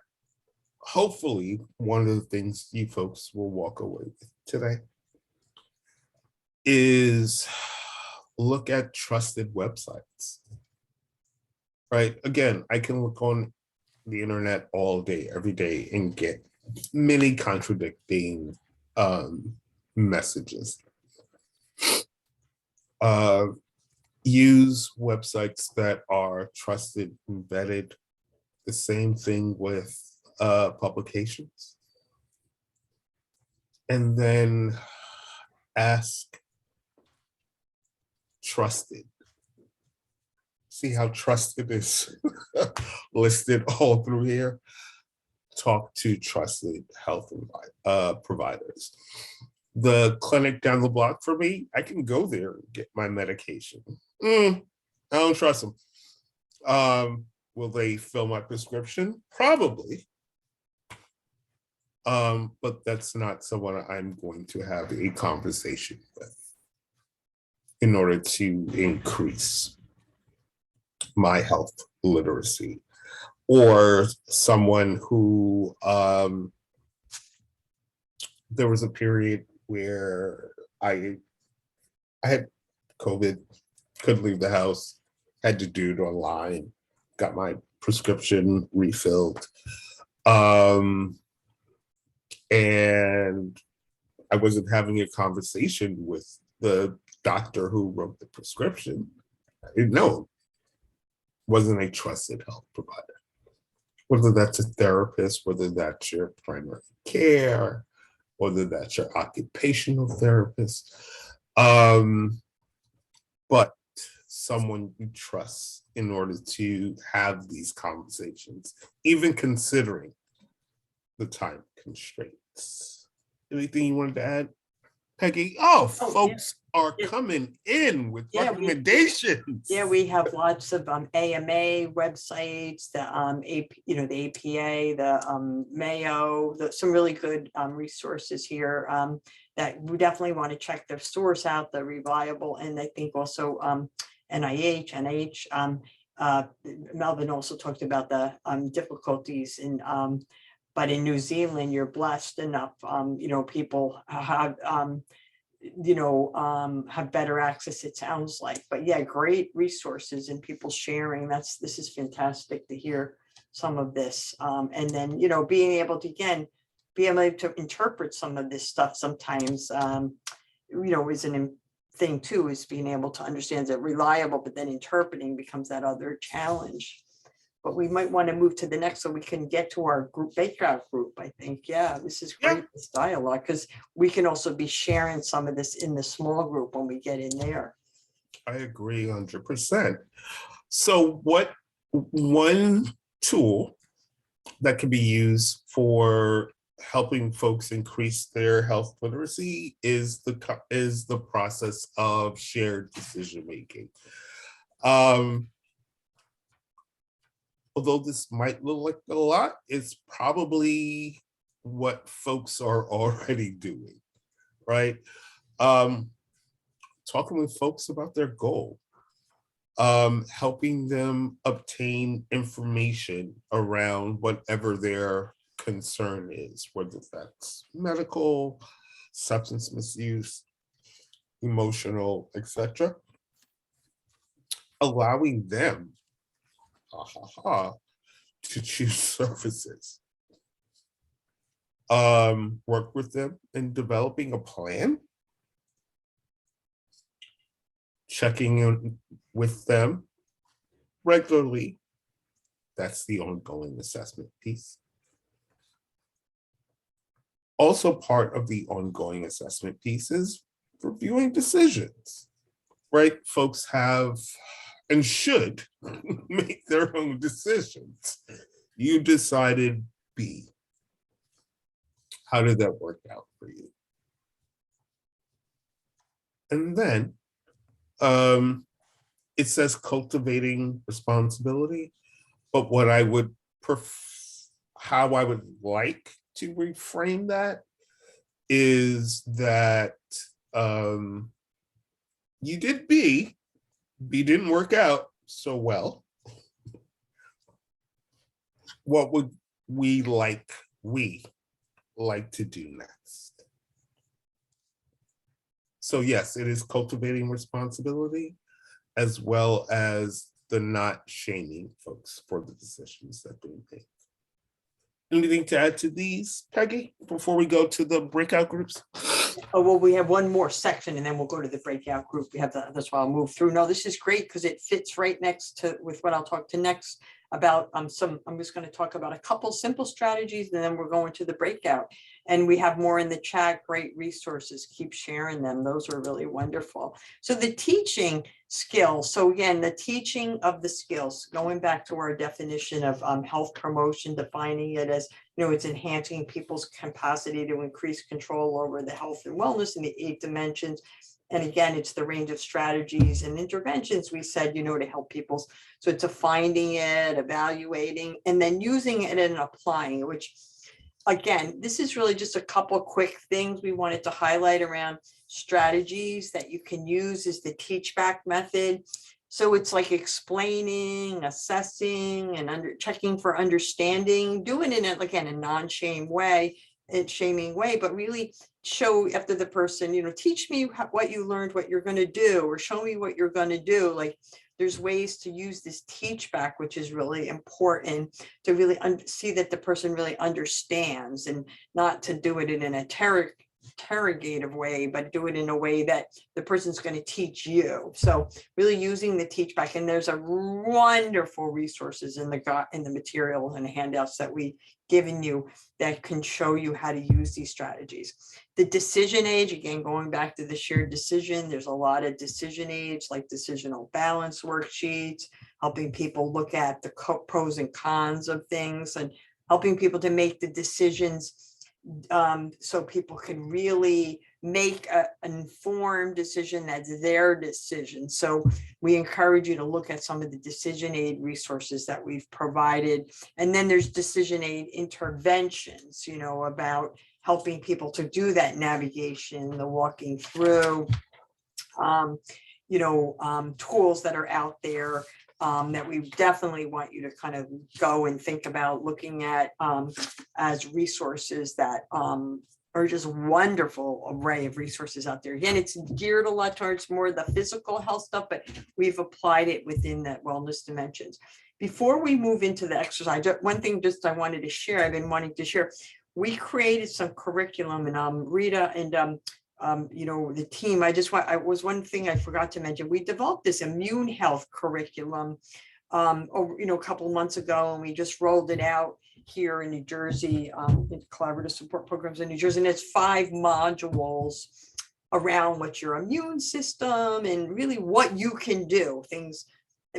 hopefully, one of the things you folks will walk away with today is look at trusted websites, right? Again, I can look on the internet all day, every day, and get many contradicting messages. Use websites that are trusted and vetted. The same thing with publications. And then ask trusted. See how trusted is listed all through here? Talk to trusted health providers. The clinic down the block for me, I can go there and get my medication. I don't trust them. Will they fill my prescription? Probably. But that's not someone I'm going to have a conversation with in order to increase my health literacy. Or someone who, there was a period where I had COVID, couldn't leave the house, had to do it online, got my prescription refilled. And I wasn't having a conversation with the doctor who wrote the prescription. I didn't know. Wasn't a trusted health provider. Whether that's a therapist, whether that's your primary care, whether that's your occupational therapist, but someone you trust in order to have these conversations, even considering the time constraints. Anything you wanted to add, Peggy? Oh, folks are coming in with recommendations. We have lots of AMA websites, the the APA, the Mayo, some really good resources here that we definitely want to check their source out, the reliable, and I think also NIH, NH. Melvin also talked about the difficulties in, but in New Zealand, you're blessed enough, people have, have better access, it sounds like. But yeah, great resources and people sharing. This is fantastic to hear some of this. And then, being able to, again, be able to interpret some of this stuff sometimes, is an thing too, is being able to understand that reliable, but then interpreting becomes that other challenge. But we might want to move to the next so we can get to our group breakout group. I think, yeah, this is great, this dialogue, because we can also be sharing some of this in the small group when we get in there. I agree 100%. So one tool that can be used for helping folks increase their health literacy is the process of shared decision making. Although this might look like a lot, it's probably what folks are already doing, right? Talking with folks about their goal, helping them obtain information around whatever their concern is, whether that's medical, substance misuse, emotional, etc. Allowing them to choose services. Work with them in developing a plan, checking in with them regularly. That's the ongoing assessment piece. Also part of the ongoing assessment piece is reviewing decisions, right? Folks have and should make their own decisions. You decided B. How did that work out for you? And then it says cultivating responsibility, but what I would how I would like to reframe that is that you did B didn't work out so well. What would we like to do next? So yes, it is cultivating responsibility as well as the not shaming folks for the decisions that they make. Anything to add to these, Peggy, before we go to the breakout groups? Oh, well, we have one more section and then we'll go to the breakout group. We have that's why I'll move through. No, this is great because it fits right next to with what I'll talk to next about. I'm just going to talk about a couple simple strategies and then we're going to the breakout. And we have more in the chat, great resources. Keep sharing them. Those are really wonderful. So the teaching skills. So again, the teaching of the skills, going back to our definition of health promotion, defining it as, it's enhancing people's capacity to increase control over the health and wellness in the 8 dimensions. And again, it's the range of strategies and interventions we said, to help people. So it's finding it, evaluating, and then using it and applying it, which again, this is really just a couple quick things we wanted to highlight around strategies that you can use is the teach back method. So it's like explaining, assessing, and checking for understanding, doing it in, again, a non-shame way, shaming way, but really show after the person, teach me what you learned, what you're going to do, or show me what you're going to do. Like there's ways to use this teach back, which is really important to really see that the person really understands and not to do it in an interrogative way, but do it in a way that the person's going to teach you. So really using the teach back, and there's a wonderful resources in the material and the handouts that we given you that can show you how to use these strategies. The decision age, again, going back to the shared decision, there's a lot of decision aids like decisional balance worksheets, helping people look at the pros and cons of things and helping people to make the decisions so people can really make an informed decision that's their decision. So we encourage you to look at some of the decision aid resources that we've provided. And then there's decision aid interventions, about helping people to do that navigation, the walking through, tools that are out there that we definitely want you to kind of go and think about looking at as resources that are just wonderful array of resources out there. Again, it's geared a lot towards more the physical health stuff, but we've applied it within that wellness dimensions. Before we move into the exercise, one thing just I wanted to share, I've been wanting to share, we created some curriculum, and Rita and you know, the team, one thing I forgot to mention, we developed this immune health curriculum you know, a couple of months ago, and we just rolled it out here in New Jersey, in collaborative support programs in New Jersey, and it's 5 modules around what your immune system and really what you can do, things,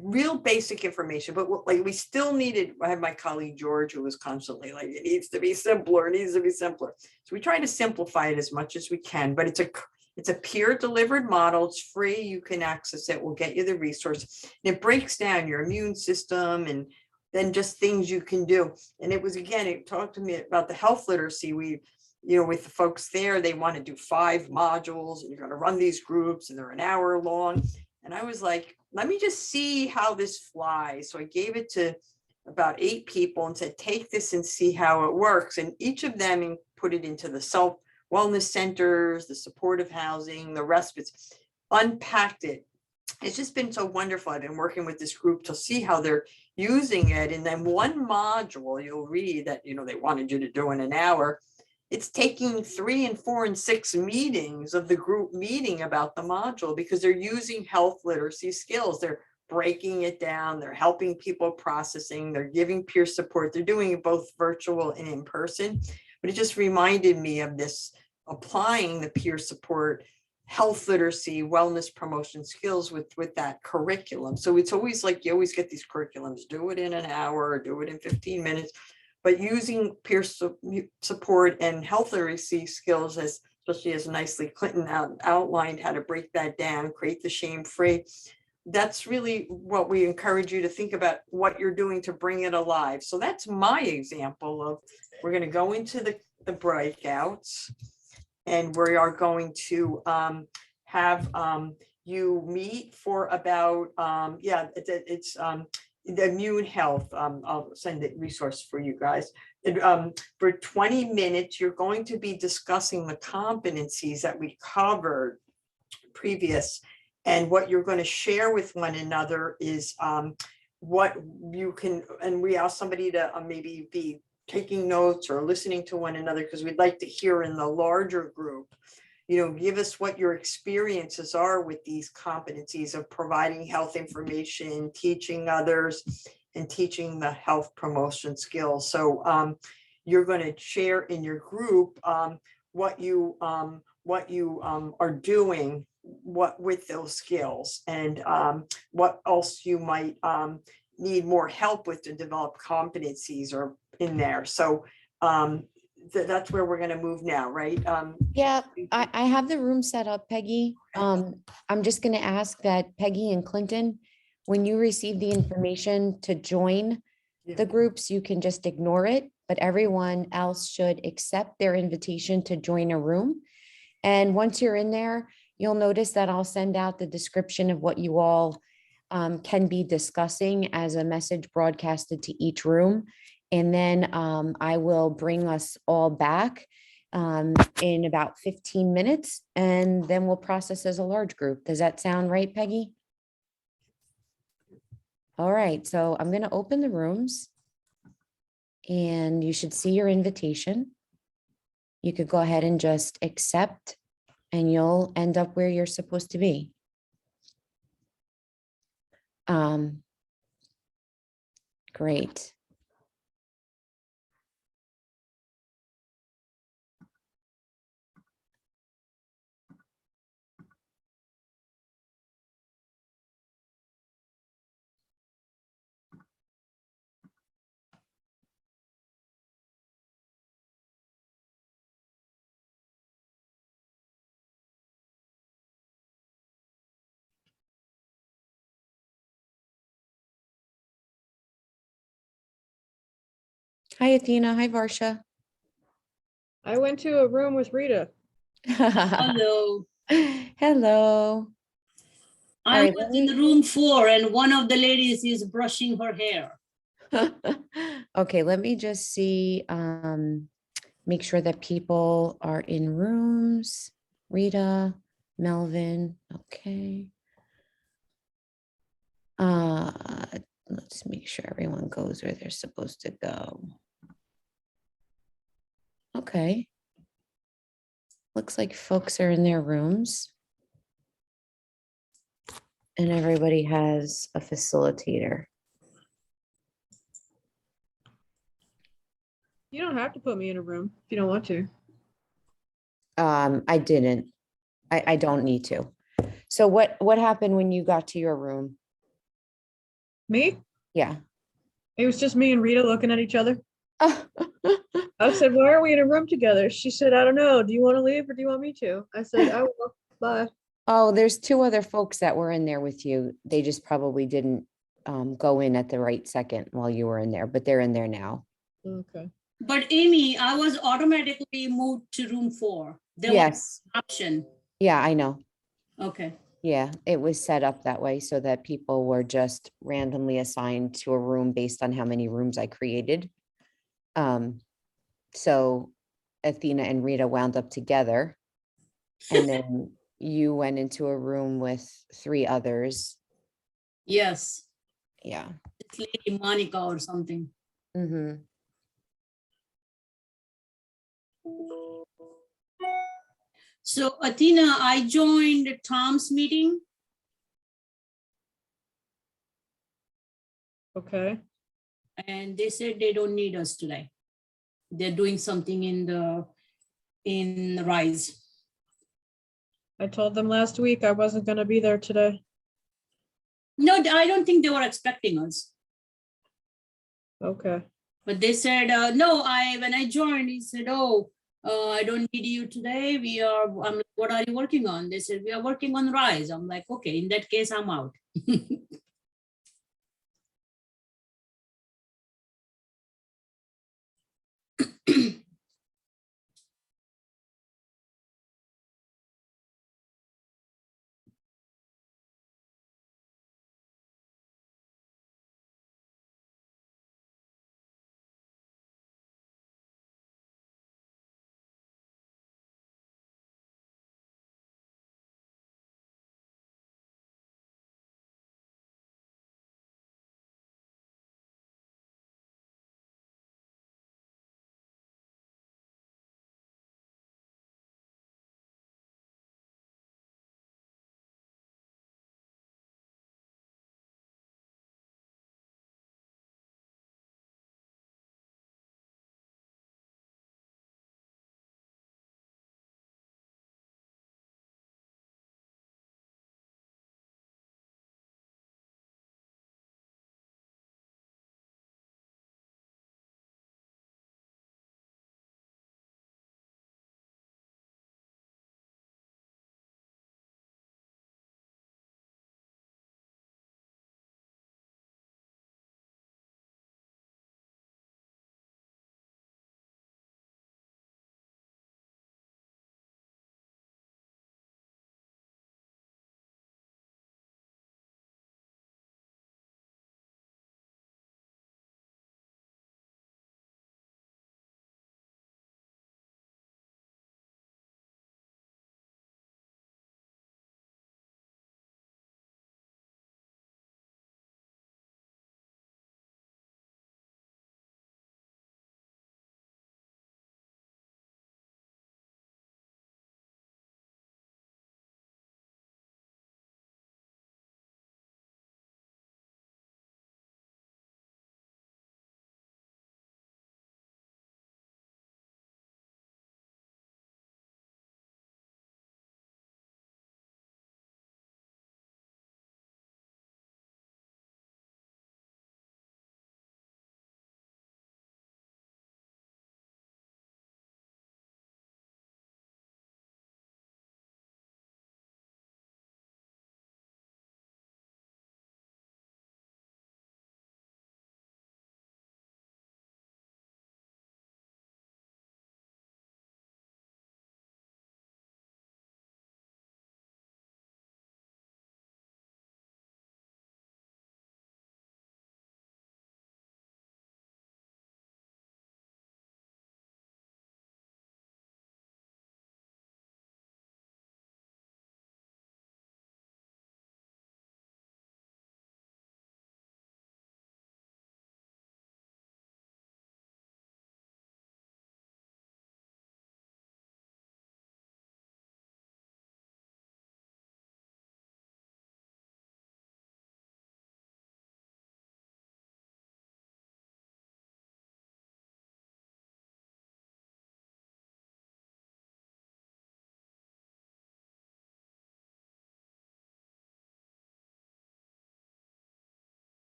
real basic information, but like we still needed, I have my colleague George who was constantly like, it needs to be simpler, it needs to be simpler. So we try to simplify it as much as we can, but it's a peer delivered model. It's free. You can access it. We'll get you the resource. And it breaks down your immune system and then just things you can do. And it was, again, it talked to me about the health literacy. We, you know, with the folks there, they want to do 5 modules and you're going to run these groups and they're an hour long. And I was like, let me just see how this flies. So I gave it to about 8 people and said, take this and see how it works. And each of them put it into the self wellness centers, the supportive housing, the respite, unpacked it. It's just been so wonderful. I've been working with this group to see how they're using it. And then one module you'll read that, you know, they wanted you to do in an hour. It's taking 3 and 4 and 6 meetings of the group meeting about the module because they're using health literacy skills. They're breaking it down. They're helping people processing. They're giving peer support. They're doing it both virtual and in person. But it just reminded me of this, applying the peer support, health literacy, wellness promotion skills with that curriculum. So it's always like, you always get these curriculums, do it in an hour or do it in 15 minutes. But using peer support and health literacy skills, as especially as nicely Clinton outlined how to break that down, create the shame-free. That's really what we encourage you to think about, what you're doing to bring it alive. So that's my example of, we're going to go into the breakouts, and we are going to have you meet for about, it's the immune health. I'll send a resource for you guys. For 20 minutes, you're going to be discussing the competencies that we covered previous. And what you're going to share with one another is what you can, and we ask somebody to maybe be taking notes or listening to one another, because we'd like to hear in the larger group, you know, give us what your experiences are with these competencies of providing health information, teaching others, and teaching the health promotion skills. So you're going to share in your group what you are doing, what with those skills, and what else you might need more help with to develop competencies or in there. So that's where we're going to move now, right? Yeah, I have the room set up, Peggy. I'm just going to ask that Peggy and Clinton, when you receive the information to join the groups, you can just ignore it, but everyone else should accept their invitation to join a room. And once you're in there, you'll notice that I'll send out the description of what you all can be discussing as a message broadcasted to each room. And then I will bring us all back in about 15 minutes, and then we'll process as a large group. Does that sound right, Peggy? All right, so I'm going to open the rooms, and you should see your invitation. You could go ahead and just accept, and you'll end up where you're supposed to be. Great. Hi, Athena. Hi, Varsha. I went to a room with Rita. Hello. Hello. All I right, was let in me- room 4 and one of the ladies is brushing her hair. Okay, let me just see, make sure that people are in rooms. Rita, Melvin, okay. Let's make sure everyone goes where they're supposed to go. Okay. Looks like folks are in their rooms. And everybody has a facilitator. You don't have to put me in a room if you don't want to. I didn't. I don't need to. So what happened when you got to your room? Me? Yeah. It was just me and Rita looking at each other. Oh, I said, why are we in a room together? She said, I don't know. Do you want to leave or do you want me to? I said, I will. Bye. Oh, there's two other folks that were in there with you. They just probably didn't go in at the right second while you were in there, but they're in there now. Okay. But Amy, I was automatically moved to room 4. There was Yes. an option. Yeah, I know. Okay. Yeah, it was set up that way so that people were just randomly assigned to a room based on how many rooms I created. So Athena and Rita wound up together. And then you went into a room with 3 others. Yes. Yeah. This lady Monica or something. Mm-hmm. So Athena, I joined Tom's meeting. Okay. And they said they don't need us today. They're doing something in the Rise. I told them last week I wasn't going to be there today. No, I don't think they were expecting us. Okay. But they said, no, when I joined, he said, oh, I don't need you today. I'm like, what are you working on? They said, we are working on Rise. I'm like, okay, in that case, I'm out.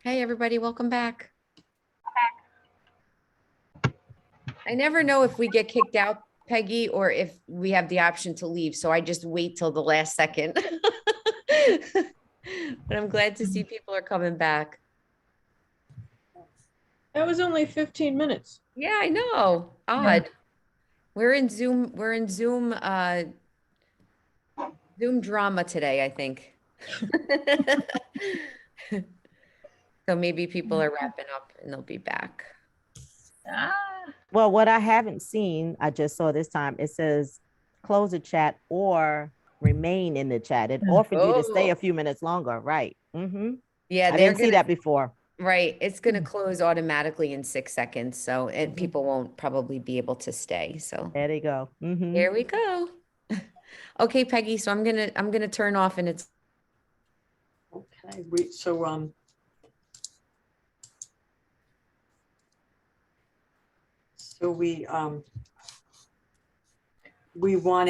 Hey, everybody, welcome back. I never know if we get kicked out, Peggy, or if we have the option to leave. So I just wait till the last second. But I'm glad to see people are coming back. That was only 15 minutes. Yeah, I know. Odd. We're in Zoom Zoom drama today, I think. So maybe people are wrapping up and they'll be back. Ah, Well, what I haven't seen, I just saw this time, it says close the chat or remain in the chat. It offered you to stay Oh. a few minutes longer, right? Yeah, I they're didn't see gonna, that before. right. It's gonna close automatically in 6 seconds. So people won't probably be able to stay. So There they go. here we go. Okay, Peggy. So I'm gonna turn off and it's Okay, so we want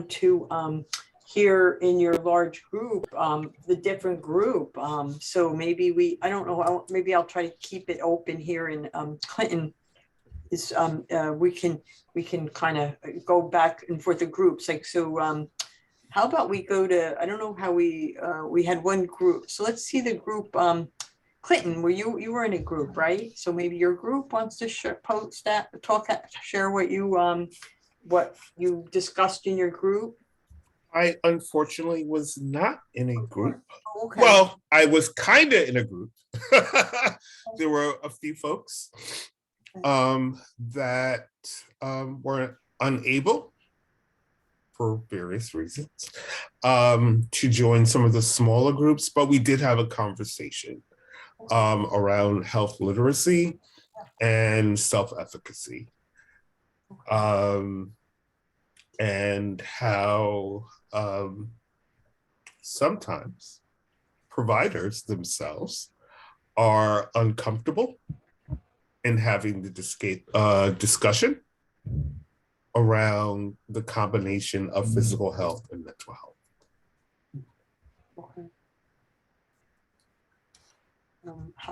to hear in your large group the different group. So maybe I don't know, maybe I'll try to keep it open here in Clinton. Is we can kind of go back and forth the groups, like, so how about we go to, I don't know how we had one group, so let's see the group. Clinton, you were in a group, right? So maybe your group wants to share, post that, share what you discussed in your group. I unfortunately was not in a group. Oh, okay. Well, I was kind of in a group. There were a few folks that were unable, for various reasons, to join some of the smaller groups, but we did have a conversation around health literacy and self-efficacy, and how sometimes providers themselves are uncomfortable in having the discussion around the combination of physical health and mental health. Okay.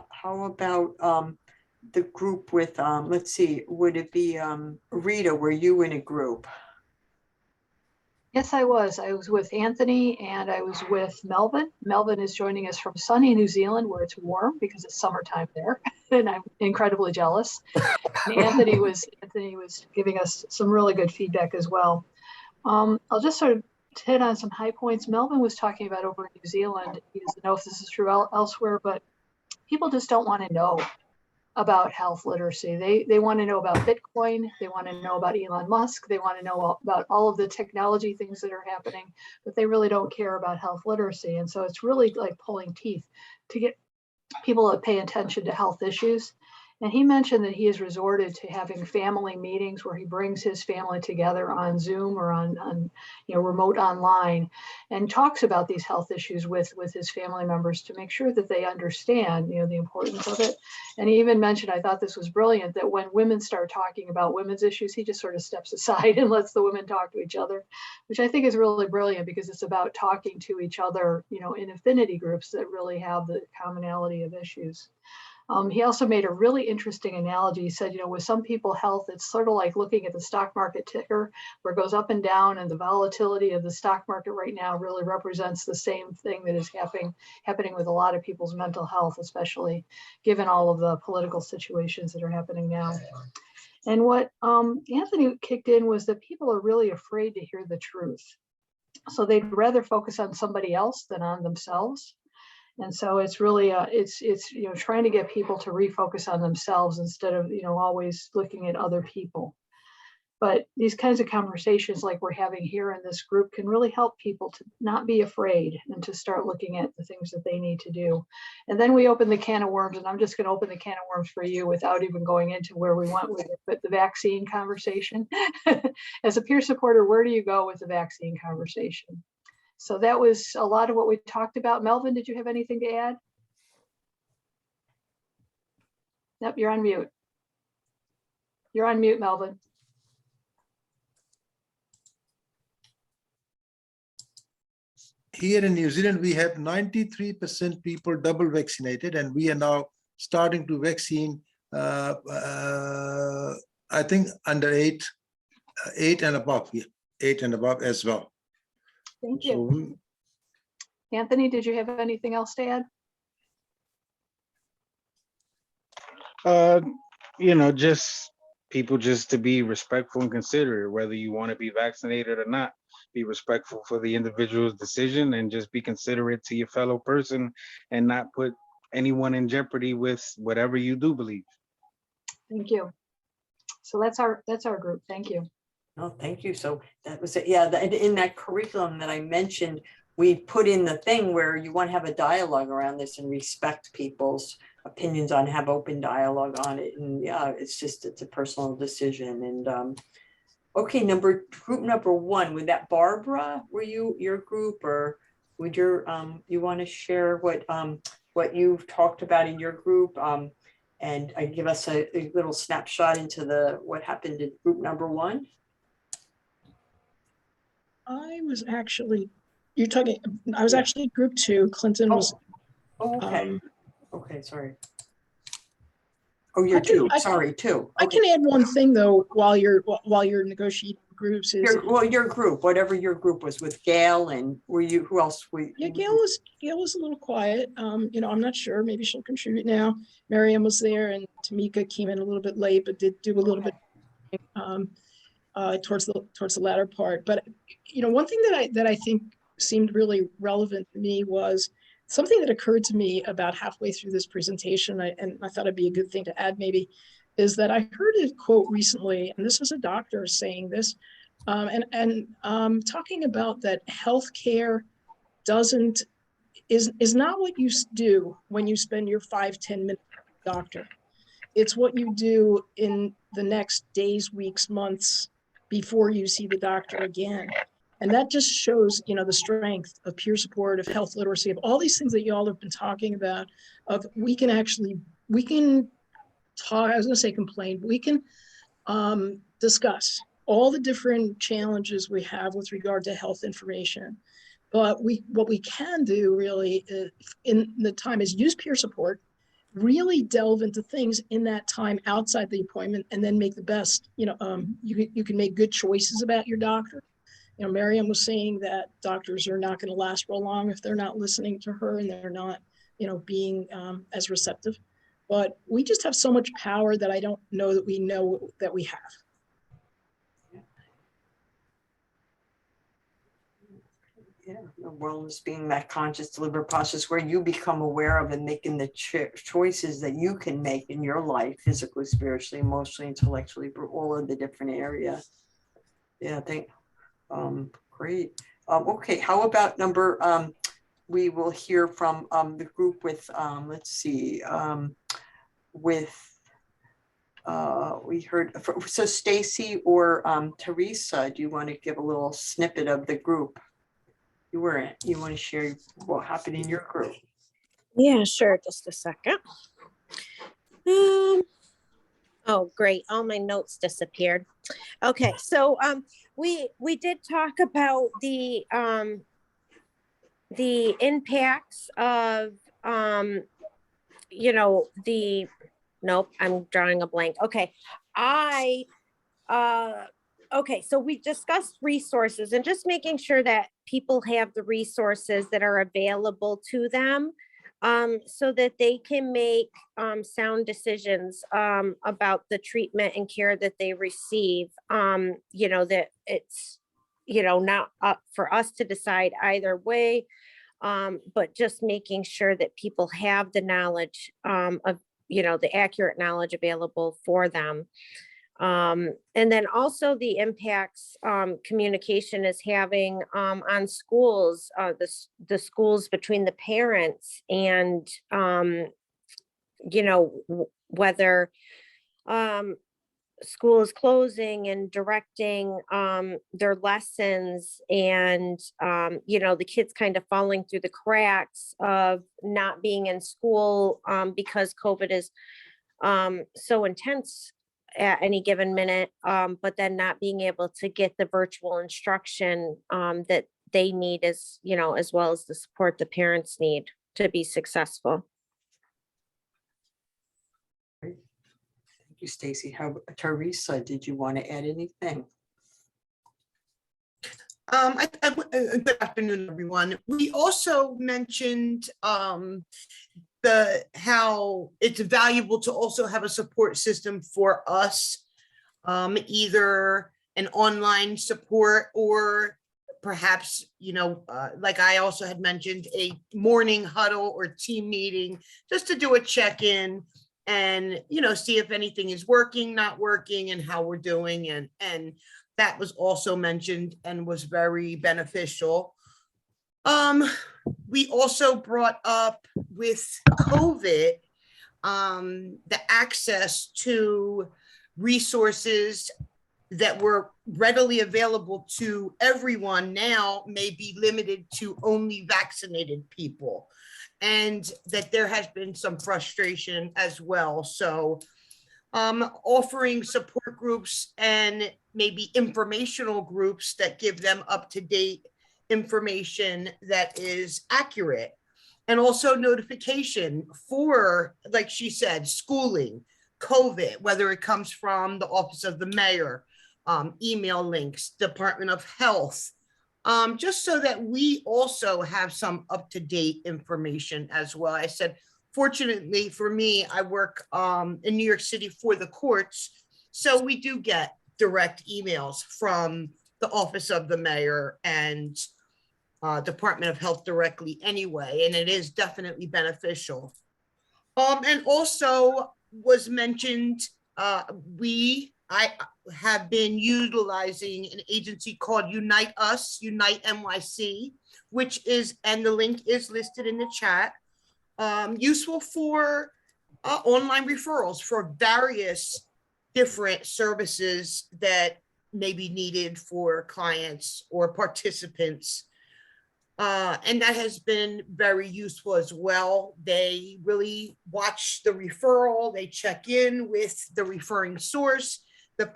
How about the group with, let's see, would it be Rita, were you in a group? Yes, I was. I was with Anthony and I was with Melvin. Melvin is joining us from sunny New Zealand where it's warm because it's summertime there, and I'm incredibly jealous. And Anthony was giving us some really good feedback as well. I'll just sort of hit on some high points. Melvin was talking about over in New Zealand. He doesn't know if this is true elsewhere, but people just don't want to know about health literacy. They want to know about Bitcoin. They want to know about Elon Musk. They want to know about all of the technology things that are happening, but they really don't care about health literacy. And so it's really like pulling teeth to get people to pay attention to health issues. And he mentioned that he has resorted to having family meetings where he brings his family together on Zoom or on remote online and talks about these health issues with his family members to make sure that they understand, the importance of it. And he even mentioned, I thought this was brilliant, that when women start talking about women's issues, he just sort of steps aside and lets the women talk to each other, which I think is really brilliant because it's about talking to each other, in affinity groups that really have the commonality of issues. He also made a really interesting analogy. He said, with some people, health, it's sort of like looking at the stock market ticker where it goes up and down, and the volatility of the stock market right now really represents the same thing that is happening with a lot of people's mental health, especially given all of the political situations that are happening now. And what Anthony kicked in was that people are really afraid to hear the truth. So they'd rather focus on somebody else than on themselves. And so it's really it's trying to get people to refocus on themselves instead of always looking at other people. But these kinds of conversations like we're having here in this group can really help people to not be afraid and to start looking at the things that they need to do. And then we open the can of worms, and I'm just going to open the can of worms for you without even going into where we went with it, but the vaccine conversation. As a peer supporter, where do you go with the vaccine conversation? So that was a lot of what we talked about. Melvin, did you have anything to add? Nope, you're on mute. You're on mute, Melvin. here in New Zealand, we have 93% people double vaccinated, and we are now starting to vaccine, I think under 8 and above, 8 and above as well. Thank you. So, Anthony, did you have anything else to add? Just people just to be respectful and considerate, whether you want to be vaccinated or not. Be respectful for the individual's decision and just be considerate to your fellow person and not put anyone in jeopardy with whatever you do believe. Thank you. So that's our group. Thank you. Oh, thank you. So that was it. Yeah, in that curriculum that I mentioned, we put in the thing where you want to have a dialogue around this and respect people's opinions on, have open dialogue on it. And yeah, it's a personal decision. And okay, group number one, with that, Barbara, were you your group, or would you want to share what you've talked about in your group, and give us a little snapshot into what happened in group number one? I was actually actually group two. Clinton was. Oh, okay. Okay, sorry. Oh, you're two. Sorry, two. I can add one thing though while you're negotiating groups. Your group, whatever your group was, with Gail, and who else? Yeah, Gail was a little quiet. I'm not sure. Maybe she'll contribute now. Miriam was there, and Tamika came in a little bit late, but did do a little bit towards the latter part. But one thing that I think seemed really relevant to me was something that occurred to me about halfway through this presentation, and I thought it'd be a good thing to add maybe, is that I heard a quote recently, and this was a doctor saying this, and talking about that healthcare is not what you do when you spend your 5-10 minutes with the doctor. It's what you do in the next days, weeks, months before you see the doctor again. And that just shows, the strength of peer support, of health literacy, of all these things that you all have been talking about, of we can talk, I was gonna say complain, but we can discuss all the different challenges we have with regard to health information. But what we can do really in the time is use peer support, really delve into things in that time outside the appointment, and then make the best, you can make good choices about your doctor. Miriam was saying that doctors are not going to last real long if they're not listening to her and they're not, being as receptive. But we just have so much power that I don't know that we know that we have. Yeah, wellness being that conscious, deliberate process where you become aware of and making the choices that you can make in your life, physically, spiritually, emotionally, intellectually, for all of the different areas. Yeah, great. Okay, how about we will hear from the group with, let's see, we heard, so Stacy or Teresa, do you want to give a little snippet of the group you were in? You want to share what happened in your group? Yeah, sure. Just a second. Oh, great. All my notes disappeared. Okay. So we did talk about the impacts of, nope, I'm drawing a blank. Okay. Okay, so we discussed resources and just making sure that people have the resources that are available to them, so that they can make sound decisions about the treatment and care that they receive. That it's, not up for us to decide either way, but just making sure that people have the knowledge of, the accurate knowledge available for them. And then also the impacts communication is having on schools, the schools between the parents and, whether school is closing and directing their lessons and, the kids kind of falling through the cracks of not being in school because COVID is so intense at any given minute, but then not being able to get the virtual instruction that they need, as you know, as well as the support the parents need to be successful. Thank you, Stacy. How, Teresa, did you want to add anything? Good afternoon, everyone. We also mentioned how it's valuable to also have a support system for us, either an online support or perhaps, like I also had mentioned, a morning huddle or team meeting, just to do a check-in and, see if anything is working, not working, and how we're doing. And that was also mentioned and was very beneficial. We also brought up with COVID, the access to resources that were readily available to everyone now may be limited to only vaccinated people, and that there has been some frustration as well. So offering support groups and maybe informational groups that give them up-to-date information that is accurate, and also notification for, like she said, schooling, COVID, whether it comes from the office of the mayor, email links, Department of Health, just so that we also have some up-to-date information as well. I said, fortunately for me, I work in New York City for the courts, so we do get direct emails from the office of the mayor and Department of Health directly anyway, and it is definitely beneficial. And also was mentioned, I have been utilizing an agency called Unite Us, Unite NYC, which is, and the link is listed in the chat, useful for online referrals for various different services that may be needed for clients or participants. And that has been very useful as well. They really watch the referral, they check in with the referring source, the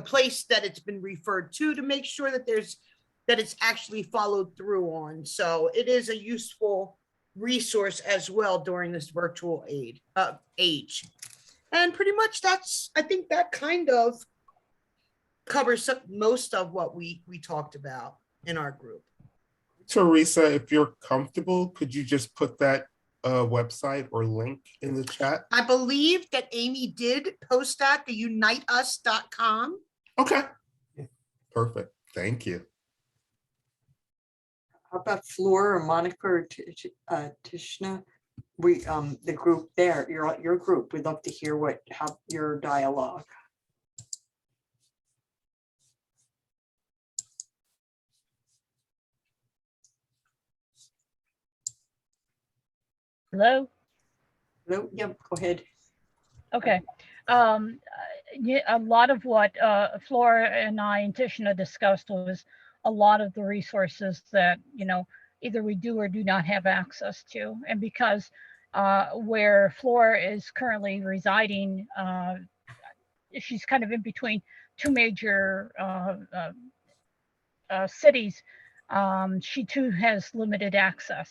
place that it's been referred to make sure that it's actually followed through on. So it is a useful resource as well during this virtual age. And pretty much I think that kind of covers most of what we talked about in our group. Teresa, if you're comfortable, could you just put that website or link in the chat? I believe that Amy did post that, the uniteus.com. Okay, perfect. Thank you. How about Flora or Monica or Tishna? We the group there, your group. We'd love to hear how your dialogue. Hello? Hello, yep, go ahead. Okay. Yeah, a lot of what Flora and I and Tishna discussed was a lot of the resources that, either we do or do not have access to. And because where Flora is currently residing, she's kind of in between two major cities. She too has limited access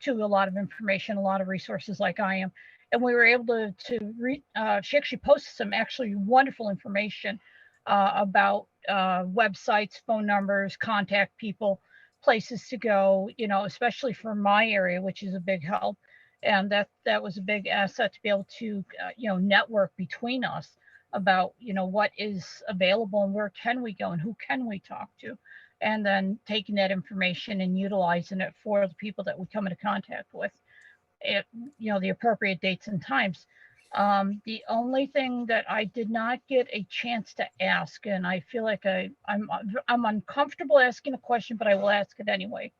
to a lot of information, a lot of resources like I am. And we were able to read, she actually posted some actually wonderful information about websites, phone numbers, contact people, places to go, especially for my area, which is a big help. And that was a big asset to be able to, network between us about, what is available and where can we go and who can we talk to. And then taking that information and utilizing it for the people that we come into contact with at, the appropriate dates and times. The only thing that I did not get a chance to ask, and I feel like I'm uncomfortable asking a question, but I will ask it anyway.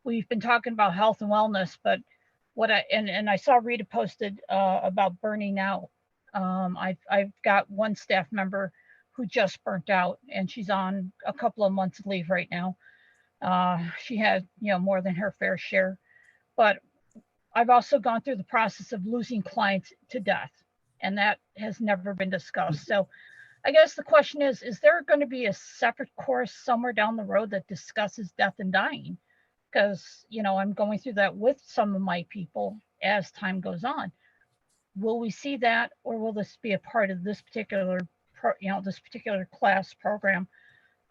We've been talking about health and wellness, but and I saw Rita posted about burning out. I've got one staff member who just burnt out, and she's on a couple of months of leave right now. She had, more than her fair share, but I've also gone through the process of losing clients to death, and that has never been discussed. So I guess the question is there going to be a separate course somewhere down the road that discusses death and dying? Because, you know, I'm going through that with some of my people as time goes on. Will we see that, or will this be a part of this particular, this particular class program?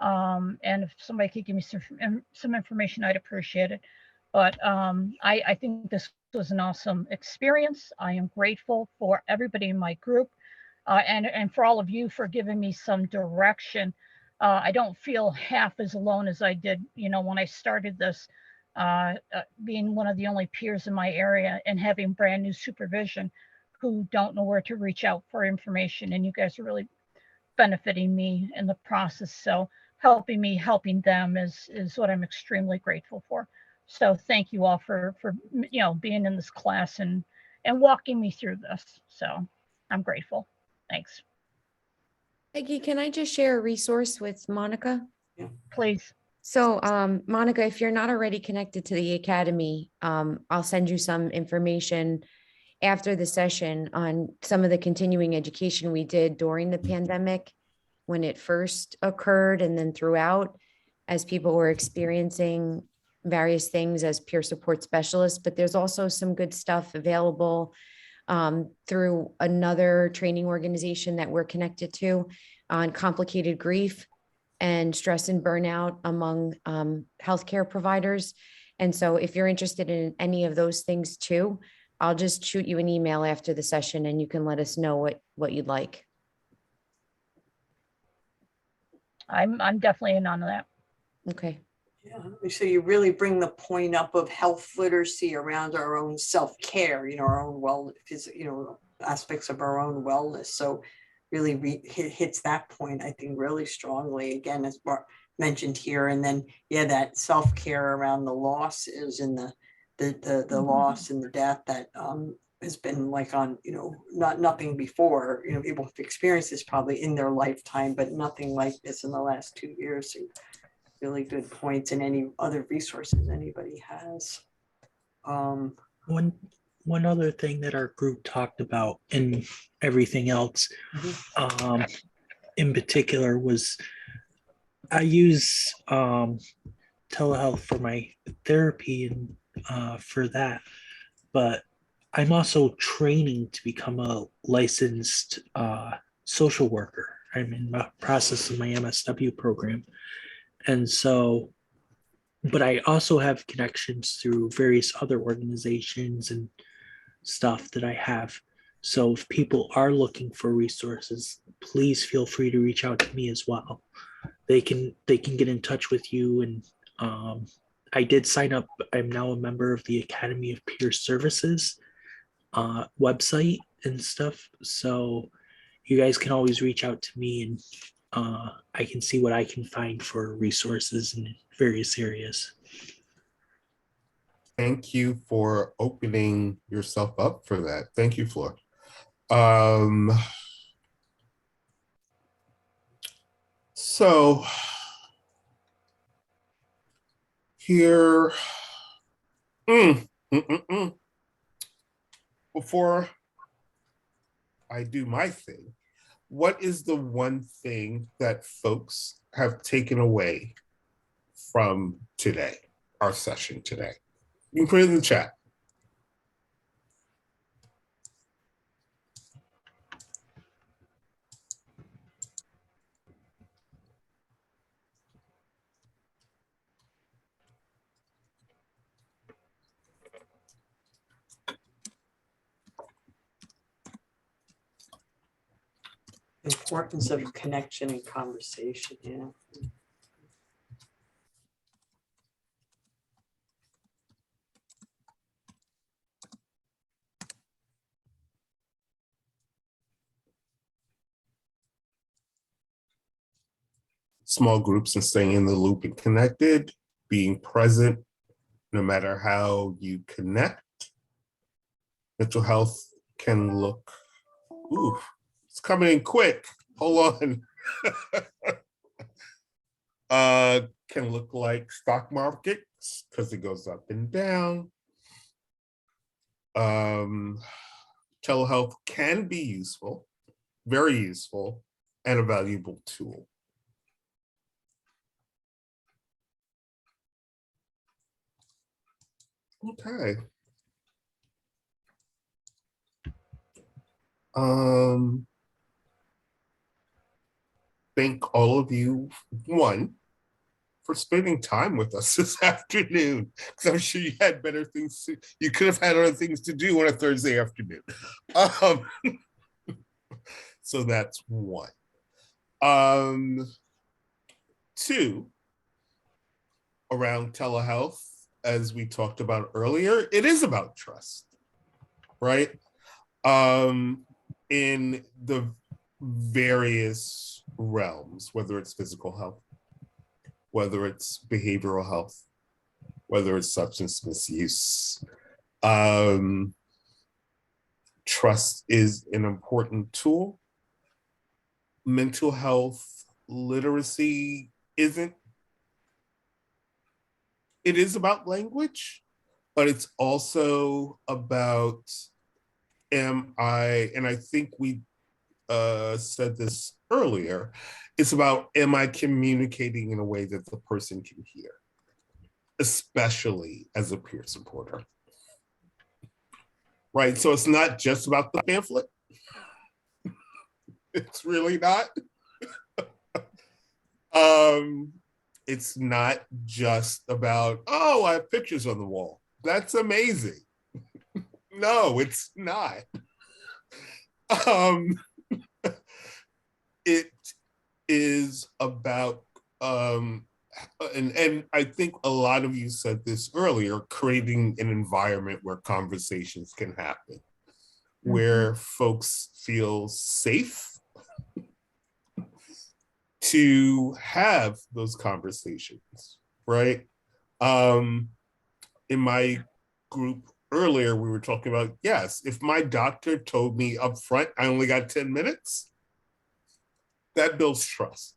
And if somebody could give me some information, I'd appreciate it. But I think this was an awesome experience. I am grateful for everybody in my group, and for all of you for giving me some direction. I don't feel half as alone as I did, when I started this, being one of the only peers in my area and having brand new supervision who don't know where to reach out for information. And you guys are really benefiting me in the process. So helping me, helping them is what I'm extremely grateful for. So thank you all for being in this class and walking me through this. So I'm grateful. Thanks. Peggy, can I just share a resource with Monica? Please. So, Monica, if you're not already connected to the Academy, I'll send you some information after the session on some of the continuing education we did during the pandemic when it first occurred and then throughout, as people were experiencing various things as peer support specialists. But there's also some good stuff available through another training organization that we're connected to on complicated grief and stress and burnout among healthcare providers. And so if you're interested in any of those things too, I'll just shoot you an email after the session and you can let us know what you'd like. I'm definitely in on that. Okay. Yeah, so you really bring the point up of health literacy around our own self-care, our own aspects of our own wellness. So really hits that point, I think, really strongly, again, as Bart mentioned here. And then, that self-care around the losses and the loss and the death that has been like on, nothing before, people have experienced this probably in their lifetime, but nothing like this in the last 2 years. So really good points, and any other resources anybody has. One other thing that our group talked about and everything else, in particular, was I use telehealth for my therapy and for that, but I'm also training to become a licensed social worker. I'm in the process of my MSW program. And so, but I also have connections through various other organizations and stuff that I have. So if people are looking for resources, please feel free to reach out to me as well. They can get in touch with you. And I did sign up. I'm now a member of the Academy of Peer Services website and stuff. So you guys can always reach out to me, and I can see what I can find for resources in various areas. Thank you for opening yourself up for that. Thank you, Flor. So here, before I do my thing, what is the one thing that folks have taken away from today, our session today? You can put it in the chat. Importance of connection and conversation. Yeah. Small groups and staying in the loop and connected, being present no matter how you connect. Mental health can look, ooh, it's coming in quick. Hold on. Can look like stock markets because it goes up and down. Telehealth can be useful, very useful, and a valuable tool. Okay. Thank all of you, one, for spending time with us this afternoon, because I'm sure you had better things to, you could have had other things to do on a Thursday afternoon. So that's one. Two, around telehealth, as we talked about earlier, it is about trust, right? In the various realms, whether it's physical health, whether it's behavioral health, whether it's substance misuse. Trust is an important tool. Mental health literacy isn't. It is about language, but it's also about, and I think we said this earlier, it's about, am I communicating in a way that the person can hear, especially as a peer supporter, right? So it's not just about the pamphlet. It's really not. It's not just about, oh, I have pictures on the wall. That's amazing. No, it's not. It is about, and I think a lot of you said this earlier, creating an environment where conversations can happen, where folks feel safe to have those conversations, right? In my group earlier, we were talking about, yes, if my doctor told me up front I only got 10 minutes, that builds trust.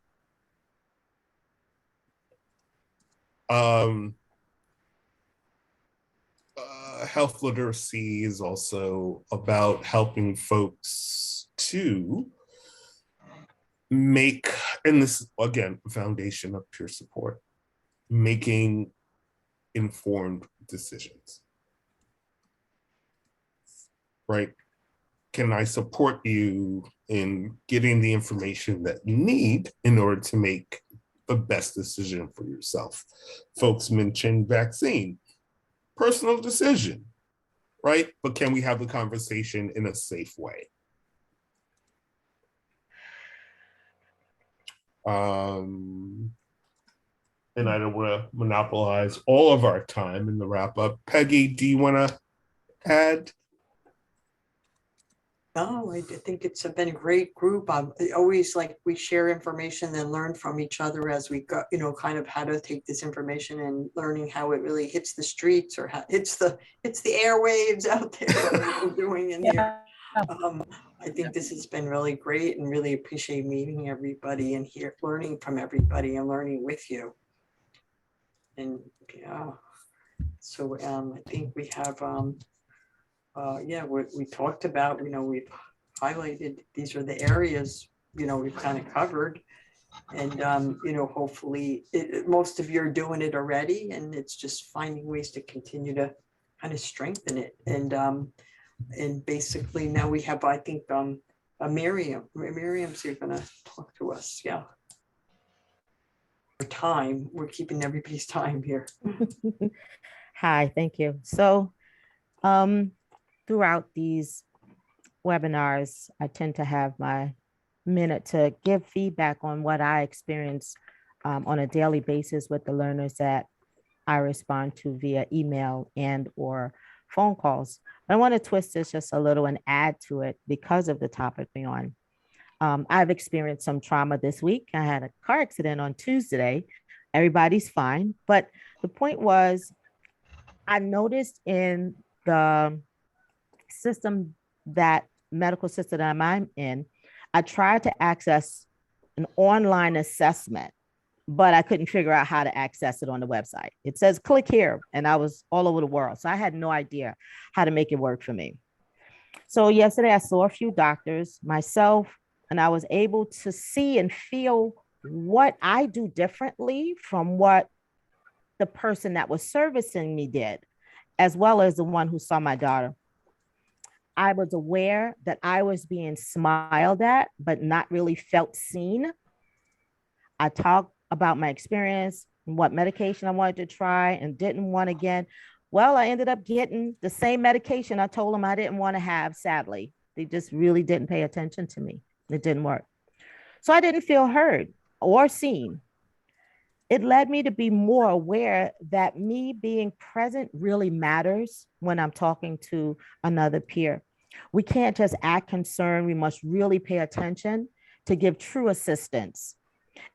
Health literacy is also about helping folks to make, and this again, foundation of peer support, making informed decisions, right? Can I support you in getting the information that you need in order to make the best decision for yourself? Folks mentioned vaccine, personal decision, right? But can we have the conversation in a safe way? And I don't want to monopolize all of our time in the wrap up. Peggy, do you want to add? No, I think it's been a great group. Always like we share information and learn from each other as we go, kind of how to take this information and learning how it really hits the streets or how it's the airwaves out there that we're doing in here. I think this has been really great and really appreciate meeting everybody and here learning from everybody and learning with you. And yeah, so I think we have yeah, we talked about, we've highlighted, these are the areas, we've kind of covered. And, hopefully most of you are doing it already, and it's just finding ways to continue to kind of strengthen it. And basically now we have, I think, Miriam's here gonna talk to us. Yeah. For time, we're keeping everybody's time here. Hi, thank you. So, throughout these webinars, I tend to have my minute to give feedback on what I experience on a daily basis with the learners that I respond to via email and or phone calls. I want to twist this just a little and add to it because of the topic we're on. I've experienced some trauma this week. I had a car accident on Tuesday. Everybody's fine. But the point was, I noticed in the medical system that I'm in, I tried to access an online assessment, but I couldn't figure out how to access it on the website. It says click here, and I was all over the world. So I had no idea how to make it work for me. So yesterday I saw a few doctors, myself, and I was able to see and feel what I do differently from what the person that was servicing me did, as well as the one who saw my daughter. I was aware that I was being smiled at, but not really felt seen. I talked about my experience and what medication I wanted to try and didn't want again. Well, I ended up getting the same medication I told them I didn't want to have, sadly. They just really didn't pay attention to me. It didn't work. So I didn't feel heard or seen. It led me to be more aware that me being present really matters when I'm talking to another peer. We can't just act concerned. We must really pay attention to give true assistance.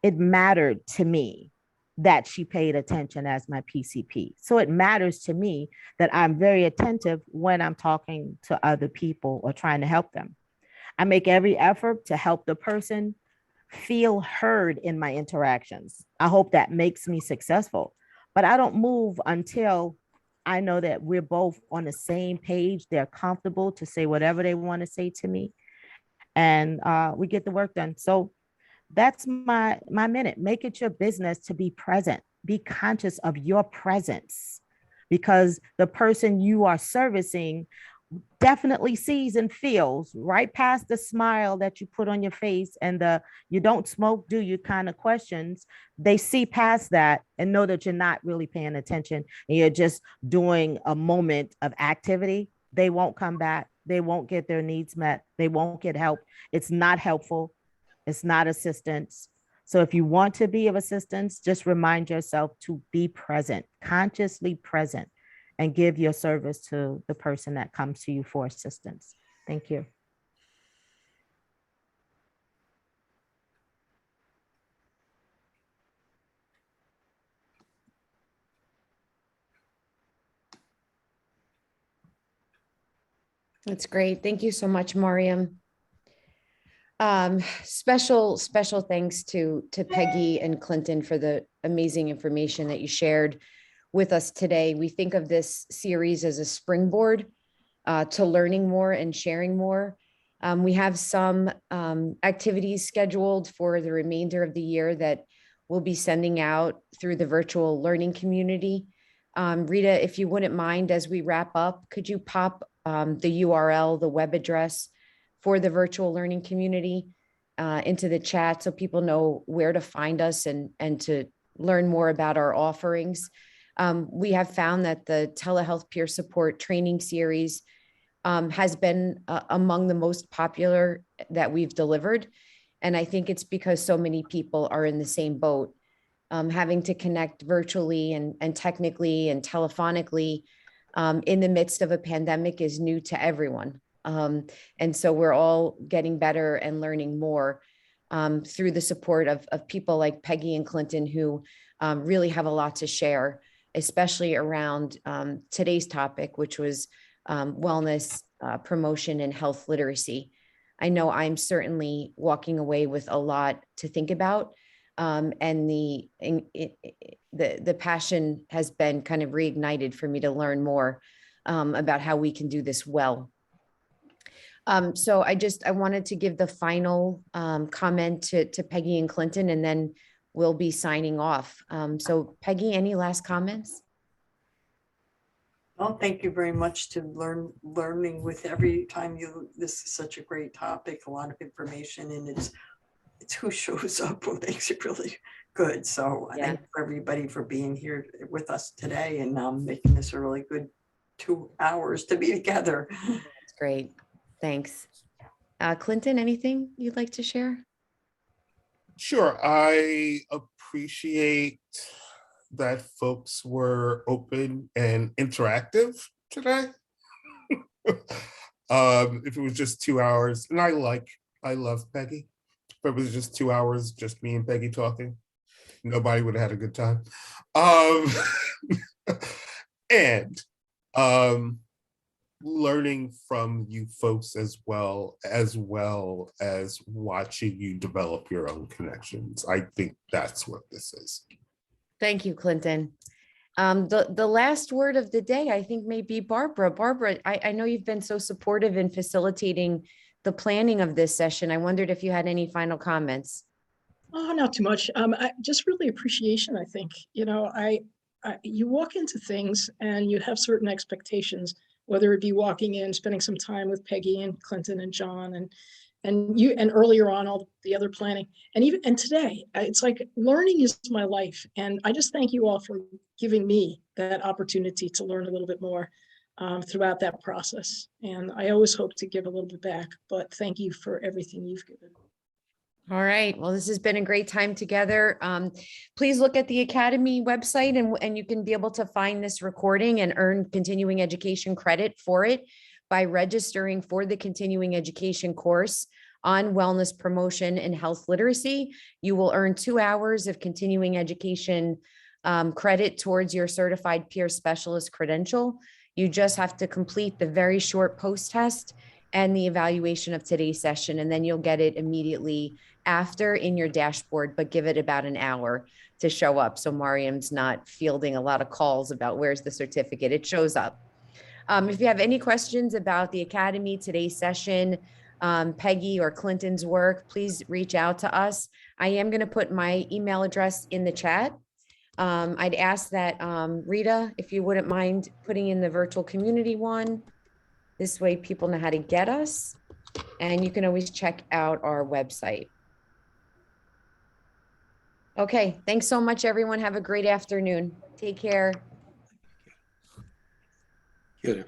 It mattered to me that she paid attention as my PCP. So it matters to me that I'm very attentive when I'm talking to other people or trying to help them. I make every effort to help the person feel heard in my interactions. I hope that makes me successful, but I don't move until I know that we're both on the same page. They're comfortable to say whatever they want to say to me, and we get the work done. So that's my minute. Make it your business to be present. Be conscious of your presence, because the person you are servicing definitely sees and feels right past the smile that you put on your face and the "you don't smoke, do you" kind of questions. They see past that and know that you're not really paying attention and you're just doing a moment of activity. They won't come back. They won't get their needs met. They won't get help. It's not helpful. It's not assistance. So if you want to be of assistance, just remind yourself to be present, consciously present, and give your service to the person that comes to you for assistance. Thank you. That's great. Thank you so much, Mariam. Special thanks to Peggy and Clinton for the amazing information that you shared with us today. We think of this series as a springboard to learning more and sharing more. We have some activities scheduled for the remainder of the year that we'll be sending out through the virtual learning community. Rita, if you wouldn't mind, as we wrap up, could you pop the URL, the web address for the virtual learning community into the chat so people know where to find us and to learn more about our offerings. We have found that the telehealth peer support training series has been among the most popular that we've delivered. And I think it's because so many people are in the same boat, having to connect virtually and technically and telephonically in the midst of a pandemic is new to everyone. And so we're all getting better and learning more through the support of people like Peggy and Clinton, who really have a lot to share, especially around today's topic, which was wellness promotion and health literacy. I know I'm certainly walking away with a lot to think about, and the passion has been kind of reignited for me to learn more about how we can do this well. So I wanted to give the final comment to Peggy and Clinton, and then we'll be signing off. So Peggy, any last comments? Well, thank you very much to learning with every time this is such a great topic, a lot of information, and it's who shows up what makes it really good. So Yeah. thank you everybody for being here with us today and making this a really good 2 hours to be together. That's great. Thanks. Clinton, anything you'd like to share? Sure. I appreciate that folks were open and interactive today. If it was just 2 hours, and I love Peggy. If it was just 2 hours, just me and Peggy talking, nobody would have had a good time. And learning from you folks as well as watching you develop your own connections. I think that's what this is. Thank you, Clinton. The last word of the day, I think, may be Barbara. Barbara, I know you've been so supportive in facilitating the planning of this session. I wondered if you had any final comments. Oh, not too much. I just really appreciation, I think. You know, you walk into things and you have certain expectations, whether it be walking in, spending some time with Peggy and Clinton and John and you and earlier on all the other planning. And today, it's like learning is my life. And I just thank you all for giving me that opportunity to learn a little bit more throughout that process. And I always hope to give a little bit back, but thank you for everything you've given. All right. Well, this has been a great time together. Please look at the Academy website and you can be able to find this recording and earn continuing education credit for it by registering for the continuing education course on wellness promotion and health literacy. You will earn 2 hours of continuing education credit towards your certified peer specialist credential. You just have to complete the very short post test and the evaluation of today's session, and then you'll get it immediately after in your dashboard, but give it about an hour to show up. So Mariam's not fielding a lot of calls about where's the certificate. It shows up. If you have any questions about the Academy, today's session, Peggy or Clinton's work, please reach out to us. I am going to put my email address in the chat. I'd ask that Rita, if you wouldn't mind putting in the virtual community one. This way people know how to get us. And you can always check out our website. Okay, thanks so much, everyone. Have a great afternoon. Take care. Good.